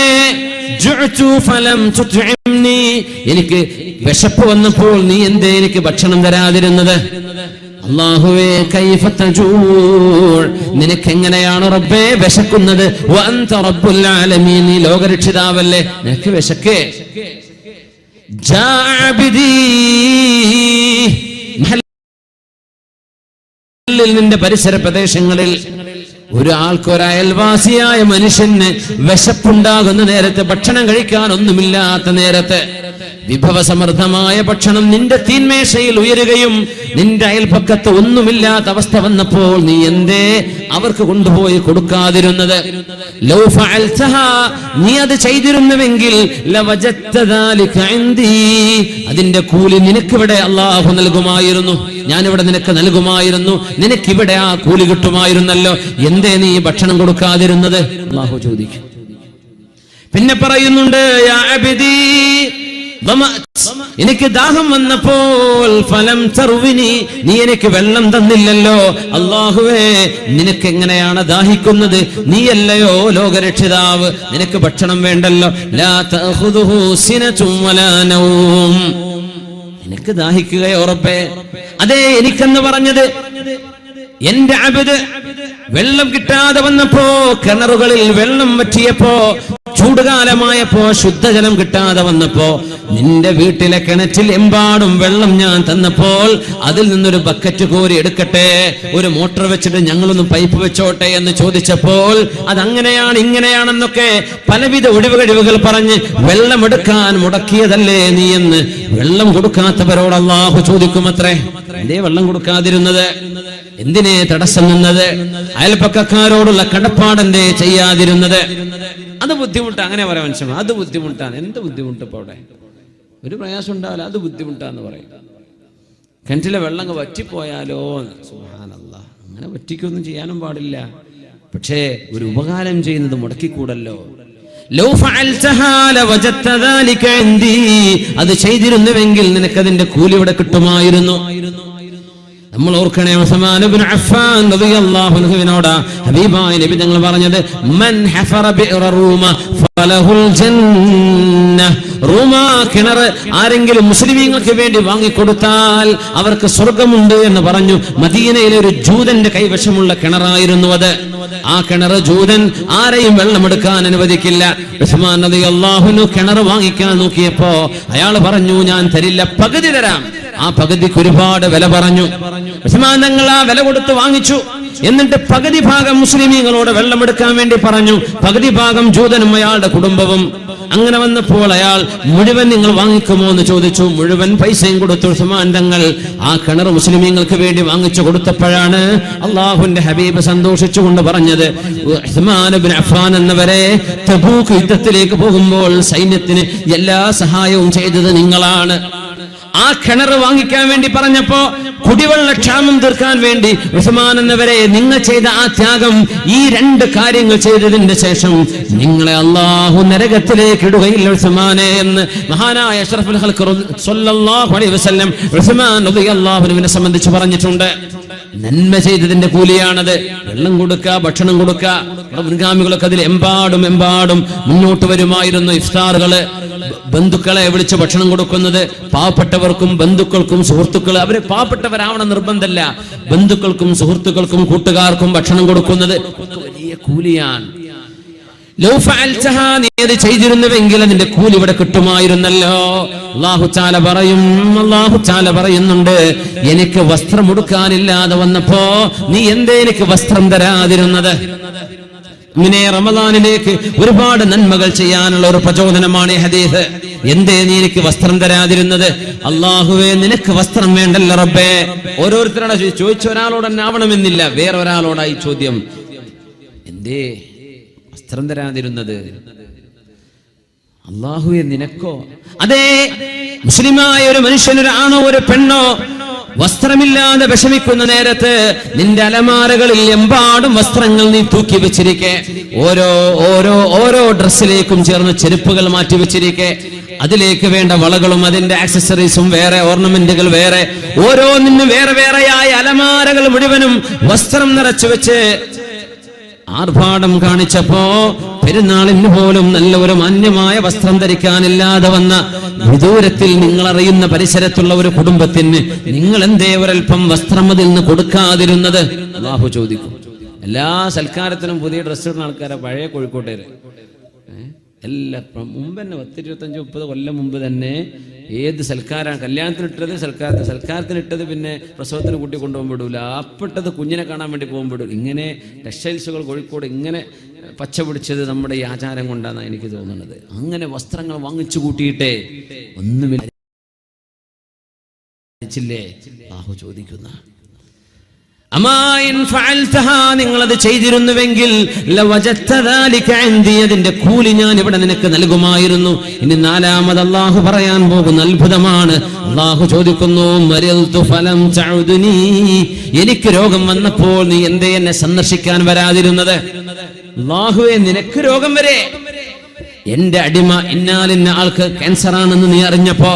ജുഅതു ഫലം തുത്ഇംനി, എനിക്ക് വിശപ്പ് വന്നപ്പോൾ നീ എന്തേ എനിക്ക് ഭക്ഷണം തരാതിരുന്നത്? അല്ലാഹുവേ, കൈഫ തജൂർ, നിനക്ക് എങ്ങനെയാണ് റബ്ബേ വിശക്കുന്നത്? വഅൻത റബ്ബുൽ ആലമീൻ, നീ ലോകരക്ഷിതാവല്ലേ, നിനക്ക് വിശക്കേ? ജാ അബ്ദി, നിന്റെ പരിസര പ്രദേശങ്ങളിൽ ഒരാൾക്ക്, ഒരയൽവാസിയായ മനുഷ്യന് വിശപ്പുണ്ടാകുന്ന നേരത്തെ, ഭക്ഷണം കഴിക്കാൻ ഒന്നുമില്ലാത്ത നേരത്തെ, വിഭവസമൃദ്ധമായ ഭക്ഷണം നിന്റെ തീന്മേശയിൽ ഉയരുകയും നിന്റെ അയൽപക്കത്ത് ഒന്നുമില്ലാത്ത അവസ്ഥ വന്നപ്പോൾ നീ എന്തേ അവർക്ക് കൊണ്ടുപോയി കൊടുക്കാതിരുന്നത്? ലൗ ഫഅൽതഹാ, നീ അത് ചെയ്തിരുന്നുവെങ്കിൽ ലവജദ്ത ദാലിക ഇൻദി, അതിന്റെ കൂലി നിനക്കിവിടെ അല്ലാഹു നൽകുമായിരുന്നു, ഞാനിവിടെ നിനക്ക് നൽകുമായിരുന്നു, നിനക്കിവിടെ ആ കൂലി കിട്ടുമായിരുന്നല്ലോ, എന്തേ നീ ഭക്ഷണം കൊടുക്കാതിരുന്നത്? അല്ലാഹു ചോദിക്കും. പിന്നെ പറയുന്നുണ്ട്, യാ അബ്ദി, എനിക്ക് ദാഹം വന്നപ്പോൾ ഫലം തർവിനി, നീ എനിക്ക് വെള്ളം തന്നില്ലല്ലോ. അല്ലാഹുവേ, നിനക്ക് എങ്ങനെയാണ് ദാഹിക്കുന്നത്? നീയല്ലയോ ലോകരക്ഷിതാവ്, നിനക്ക് ഭക്ഷണം വേണ്ടല്ലോ. ലാ തഅഖുദുഹു സിനതും വലാ നൗം, നിനക്ക് ദാഹിക്കുകയോ റബ്ബേ? അതേ, എനിക്കെന്ന് പറഞ്ഞത് എന്റെ അബ്ദ് വെള്ളം കിട്ടാതെ വന്നപ്പോ, കിണറുകളിൽ വെള്ളം വറ്റിയപ്പോ, ചൂടുകാലമായപ്പോ ശുദ്ധജലം കിട്ടാതെ വന്നപ്പോ, നിന്റെ വീട്ടിലെ കിണറ്റിൽ എമ്പാടും വെള്ളം ഞാൻ തന്നപ്പോൾ അതിൽ നിന്നൊരു ബക്കറ്റ് കോരി എടുക്കട്ടെ, ഒരു മോട്ടോർ വെച്ചിട്ട് ഞങ്ങളൊന്ന് പൈപ്പ് വെച്ചോട്ടെ എന്ന് ചോദിച്ചപ്പോൾ അതങ്ങനെയാണ് ഇങ്ങനെയാണെന്നൊക്കെ പലവിധ ഒഴിവുകഴിവുകൾ പറഞ്ഞ് വെള്ളമെടുക്കാൻ മുടക്കിയതല്ലേ നീ എന്ന് വെള്ളം കൊടുക്കാത്തവരോട് അല്ലാഹു ചോദിക്കുമത്രേ. എന്തേ വെള്ളം കൊടുക്കാതിരുന്നത്? എന്തിനെ തടസ്സം നിന്നത്? അയൽപക്കക്കാരോടുള്ള കടപ്പാടെന്തേ ചെയ്യാതിരുന്നത്? അത് ബുദ്ധിമുട്ടാണ്. അങ്ങനെ പറയാൻ മനുഷ്യൻ, അത് ബുദ്ധിമുട്ടാണ്. എന്ത് ബുദ്ധിമുട്ട്? ഇപ്പൊ അവിടെ ഒരു പ്രയാസം ഉണ്ടാവില്ല, അത് ബുദ്ധിമുട്ടാന്ന് പറയും. കിണറ്റിലെ വെള്ളം വറ്റിപ്പോയാലോ, സുബ്ഹാനല്ലാഹ്, അങ്ങനെ വറ്റിക്കൊന്നും ചെയ്യാനും പാടില്ല. പക്ഷേ ഒരു ഉപകാരം ചെയ്യുന്നത് മുടക്കിക്കൂടല്ലോ. ലൗ ഫഅൽതഹാ ലവജദ്ത ദാലിക ഇൻദി, അത് ചെയ്തിരുന്നുവെങ്കിൽ നിനക്കതിന്റെ കൂലി ഇവിടെ കിട്ടുമായിരുന്നു. നമ്മൾ ഓർക്കണേ, ഉസ്മാൻ ഇബ്നു അഫ്ഫാൻ റളിയല്ലാഹു അൻഹുവിനോട് ഹബീബായ നബി തങ്ങൾ പറഞ്ഞത്, മൻ ഹഫറ ബിഅറ റൂമ ഫലഹുൽ ജന്ന, റൂമ കിണർ ആരെങ്കിലും മുസ്ലിമീങ്ങൾക്ക് വേണ്ടി വാങ്ങിക്കൊടുത്താൽ അവർക്ക് സ്വർഗമുണ്ട് എന്ന് പറഞ്ഞു. മദീനയിലെ ഒരു ജൂതന്റെ കൈവശമുള്ള കിണറായിരുന്നു അത്. ആ കിണർ ജൂതൻ ആരെയും വെള്ളമെടുക്കാൻ അനുവദിക്കില്ല. ഉസ്മാൻ റളിയല്ലാഹു അൻഹു കിണർ വാങ്ങിക്കാൻ നോക്കിയപ്പോ അയാൾ പറഞ്ഞു, ഞാൻ തരില്ല, പകുതി തരാം. ആ പകുതിക്ക് ഒരുപാട് വില പറഞ്ഞു. ഉസ്മാൻ തങ്ങൾ ആ വില കൊടുത്ത് വാങ്ങിച്ചു. എന്നിട്ട് പകുതി ഭാഗം മുസ്ലിമീങ്ങളോട് വെള്ളമെടുക്കാൻ വേണ്ടി പറഞ്ഞു, പകുതി ഭാഗം ജൂതനും അയാളുടെ കുടുംബവും. അങ്ങനെ വന്നപ്പോൾ അയാൾ മുഴുവൻ നിങ്ങൾ വാങ്ങിക്കുമോ എന്ന് ചോദിച്ചു. മുഴുവൻ പൈസയും കൊടുത്തു. ഉസ്മാൻ തങ്ങൾ ആ കിണർ മുസ്ലിമീങ്ങൾക്ക് വേണ്ടി വാങ്ങിച്ചു കൊടുത്തപ്പോഴാണ് അള്ളാഹുവിന്റെ ഹബീബ് സന്തോഷിച്ചുകൊണ്ട് പറഞ്ഞത്, ഉസ്മാൻ ഇബ്നു അഫ്ഫാൻ എന്നവരെ, തബൂക്ക് യുദ്ധത്തിലേക്ക് പോകുമ്പോൾ സൈന്യത്തിന് എല്ലാ സഹായവും ചെയ്തത് നിങ്ങളാണ്. ആ കിണർ വാങ്ങിക്കാൻ വേണ്ടി പറഞ്ഞപ്പോ കുടിവെള്ള ക്ഷാമം തീർക്കാൻ വേണ്ടി ഉസ്മാൻ എന്നവരെ, നിങ്ങൾ ചെയ്ത ആ ത്യാഗം, ഈ രണ്ട് കാര്യങ്ങൾ ചെയ്തതിന്റെ ശേഷം നിങ്ങളെ അല്ലാഹു നരകത്തിലേക്ക് ഇടുകയില്ല ഉസ്മാനെ എന്ന് മഹാനായ അഷ്റഫുൽ ഖൽഖ് സ്വല്ലല്ലാഹു അലൈഹി വസല്ലം ഉസ്മാൻ റളിയല്ലാഹു അൻഹുവിനെ സംബന്ധിച്ച് പറഞ്ഞിട്ടുണ്ട്. നന്മ ചെയ്തതിന്റെ കൂലിയാണത്. വെള്ളം കൊടുക്കുക, ഭക്ഷണം കൊടുക്കുക. മുൻഗാമികളൊക്കെ അതിൽ എമ്പാടും മുന്നോട്ട് വരുമായിരുന്നു. ഇഫ്താറുകള്, ബന്ധുക്കളെ വിളിച്ച് ഭക്ഷണം കൊടുക്കുന്നത്, പാവപ്പെട്ടവർക്കും ബന്ധുക്കൾക്കും സുഹൃത്തുക്കൾ, അവര് പാവപ്പെട്ടവരാവണം നിർബന്ധമല്ല, ബന്ധുക്കൾക്കും സുഹൃത്തുക്കൾക്കും കൂട്ടുകാർക്കും ഭക്ഷണം കൊടുക്കുന്നത് വലിയ കൂലിയാണ്. ലൗ ഫഅൽതഹാ, നീ അത് ചെയ്തിരുന്നുവെങ്കിൽ അതിന്റെ കൂലി ഇവിടെ കിട്ടുമായിരുന്നല്ലോ. അല്ലാഹു തആല പറയുന്നുണ്ട്, എനിക്ക് വസ്ത്രം ഉടുക്കാനില്ലാതെ വന്നപ്പോ നീ എന്തേ എനിക്ക് വസ്ത്രം തരാതിരുന്നത്? ഇങ്ങനെ റമദാനിലേക്ക് ഒരുപാട് നന്മകൾ ചെയ്യാനുള്ള ഒരു പ്രചോദനമാണ് ഈ ഹദീസ്. എന്തേ നീ എനിക്ക് വസ്ത്രം തരാതിരുന്നത്? അല്ലാഹുവേ, നിനക്ക് വസ്ത്രം വേണ്ടല്ലോ റബ്ബേ. ഓരോരുത്തരോട് ചോദിച്ച ഒരാളോട് തന്നെ ആവണമെന്നില്ല, വേറെ ഒരാളോടായി ചോദ്യം. എന്തേ വസ്ത്രം തരാതിരുന്നത്? അല്ലാഹുവേ, നിനക്കോ? അതെ, മുസ്ലിമായ ഒരു മനുഷ്യൻ, ഒരു ആണോ ഒരു പെണ്ണോ വസ്ത്രമില്ലാതെ വിഷമിക്കുന്ന നേരത്ത് നിന്റെ അലമാരകളിൽ എമ്പാടും വസ്ത്രങ്ങൾ നീ തൂക്കി വെച്ചിരിക്കെ, ഓരോ ഡ്രസ്സിലേക്കും ചേർന്ന് ചെരുപ്പുകൾ മാറ്റി വെച്ചിരിക്കെ, അതിലേക്ക് വേണ്ട വളകളും അതിന്റെ ആക്സസറീസും വേറെ, ഓർണമെന്റുകൾ വേറെ, ഓരോന്നിനും വേറെ വേറെയായ അലമാരകൾ മുഴുവനും വസ്ത്രം നിറച്ചു വെച്ച് ആർഭാടം കാണിച്ചപ്പോ പെരുന്നാളിന് പോലും നല്ല ഒരു മാന്യമായ വസ്ത്രം ധരിക്കാനില്ലാതെ വന്ന വിദൂരത്തിൽ നിങ്ങൾ അറിയുന്ന പരിസരത്തുള്ള ഒരു കുടുംബത്തിന് നിങ്ങൾ എന്തേ ഒരൽപ്പം വസ്ത്രം അതിൽ നിന്ന് കൊടുക്കാതിരുന്നത്? അല്ലാഹു ചോദിക്കും. എല്ലാ സൽക്കാരത്തിനും പുതിയ ഡ്രസ്സ് ഇടുന്ന ആൾക്കാരെ പഴയ കോഴിക്കോട്ടേര് എല്ലാ മുമ്പ് തന്നെ 10-25-30 കൊല്ലം മുമ്പ് തന്നെ ഏത് സൽക്കാരാണ് കല്യാണത്തിനിട്ടത്, സൽക്കാരത്തിനിട്ടത് പിന്നെ പ്രസവത്തിന് കൂട്ടി കൊണ്ടുപോകാൻ വിടൂല, അപ്പിട്ടത് കുഞ്ഞിനെ കാണാൻ വേണ്ടി പോകാൻ വിടൂല. ഇങ്ങനെ ടെക്സ്റ്റൈൽസുകൾ കോഴിക്കോട് ഇങ്ങനെ പച്ച പിടിച്ചത് നമ്മുടെ ഈ ആചാരം കൊണ്ടാണെന്നാണ് എനിക്ക് തോന്നുന്നത്. അങ്ങനെ വസ്ത്രങ്ങൾ വാങ്ങിച്ചു കൂട്ടിയിട്ടേ ഒന്നുമില്ല അല്ലാഹു ചോദിക്കുന്ന. നിങ്ങളത് ചെയ്തിരുന്നുവെങ്കിൽ അതിന്റെ കൂലി ഞാൻ ഇവിടെ നിനക്ക് നൽകുമായിരുന്നു. ഇനി 4-ാമത് അല്ലാഹു പറയാൻ പോകുന്ന അത്ഭുതമാണ്. അല്ലാഹു ചോദിക്കുന്നു, എനിക്ക് രോഗം വന്നപ്പോൾ നീ എന്തേ എന്നെ സന്ദർശിക്കാൻ വരാതിരുന്നത്? അല്ലാഹുവേ, നിനക്ക് രോഗം വരെ എന്റെ അടിമ ഇന്നാലിന്ന ആൾക്ക് ക്യാൻസർ ആണെന്ന് നീ അറിഞ്ഞപ്പോ,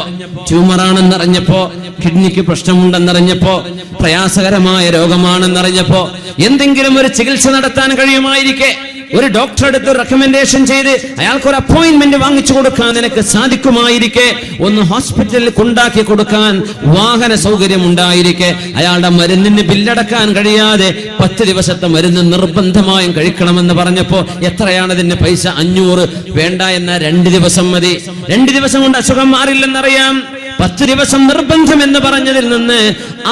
ട്യൂമറാണെന്ന് അറിഞ്ഞപ്പോ, കിഡ്നിക്ക് പ്രശ്നമുണ്ടെന്നറിഞ്ഞപ്പോ, പ്രയാസകരമായ രോഗമാണെന്നറിഞ്ഞപ്പോ, എന്തെങ്കിലും ഒരു ചികിത്സ നടത്താൻ കഴിയുമായിരിക്കെ ഒരു ഡോക്ടറെ അടുത്ത് റെക്കമെൻഡേഷൻ ചെയ്ത് അയാൾക്ക് ഒരു അപ്പോയിന്റ്മെന്റ് വാങ്ങിച്ചു കൊടുക്കാൻ നിനക്ക് സാധിക്കുമായിരിക്കെ, ഒന്ന് ഹോസ്പിറ്റലിൽ കൊണ്ടാക്കി കൊടുക്കാൻ വാഹന സൗകര്യം ഉണ്ടായിരിക്കെ, അയാളുടെ മരുന്നിന് ബില്ലടക്കാൻ കഴിയാതെ 10 ദിവസത്തെ മരുന്ന് നിർബന്ധമായും കഴിക്കണമെന്ന് പറഞ്ഞപ്പോ എത്രയാണ് അതിന്റെ പൈസ? 500 വേണ്ട എന്ന 2 ദിവസം മതി. 2 ദിവസം കൊണ്ട് അസുഖം മാറില്ലെന്നറിയാം. 10 ദിവസം നിർബന്ധം എന്ന് പറഞ്ഞതിൽ നിന്ന്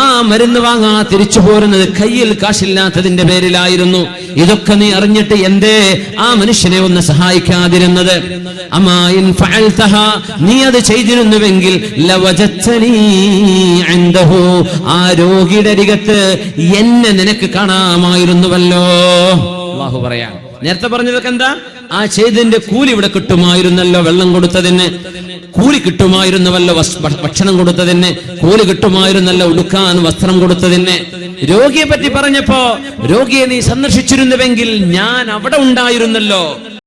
ആ മരുന്ന് വാങ്ങാ തിരിച്ചു പോരുന്നത് കയ്യിൽ കാശില്ലാത്തതിന്റെ പേരിലായിരുന്നു. ഇതൊക്കെ നീ അറിഞ്ഞിട്ട് എന്തേ ആ മനുഷ്യനെ ഒന്ന് സഹായിക്കാതിരുന്നത്? നീ അത് ചെയ്തിരുന്നുവെങ്കിൽ ആ രോഗിയുടെ അരികത്ത് എന്നെ നിനക്ക് കാണാമായിരുന്നുവല്ലോ. അല്ലാഹു പറയാം. നേരത്തെ പറഞ്ഞതൊക്കെ എന്താ? ആ ചെയ്തതിന്റെ കൂലി ഇവിടെ കിട്ടുമായിരുന്നല്ലോ. വെള്ളം കൊടുത്തതിന് കൂലി കിട്ടുമായിരുന്നുവല്ലോ, ഭക്ഷണം കൊടുത്തതിന് കൂലി കിട്ടുമായിരുന്നല്ലോ, ഉടുക്കാൻ വസ്ത്രം കൊടുത്തതിന്. രോഗിയെ പറ്റി പറഞ്ഞപ്പോ, രോഗിയെ നീ സന്ദർശിച്ചിരുന്നുവെങ്കിൽ ഞാൻ അവിടെ ഉണ്ടായിരുന്നല്ലോ.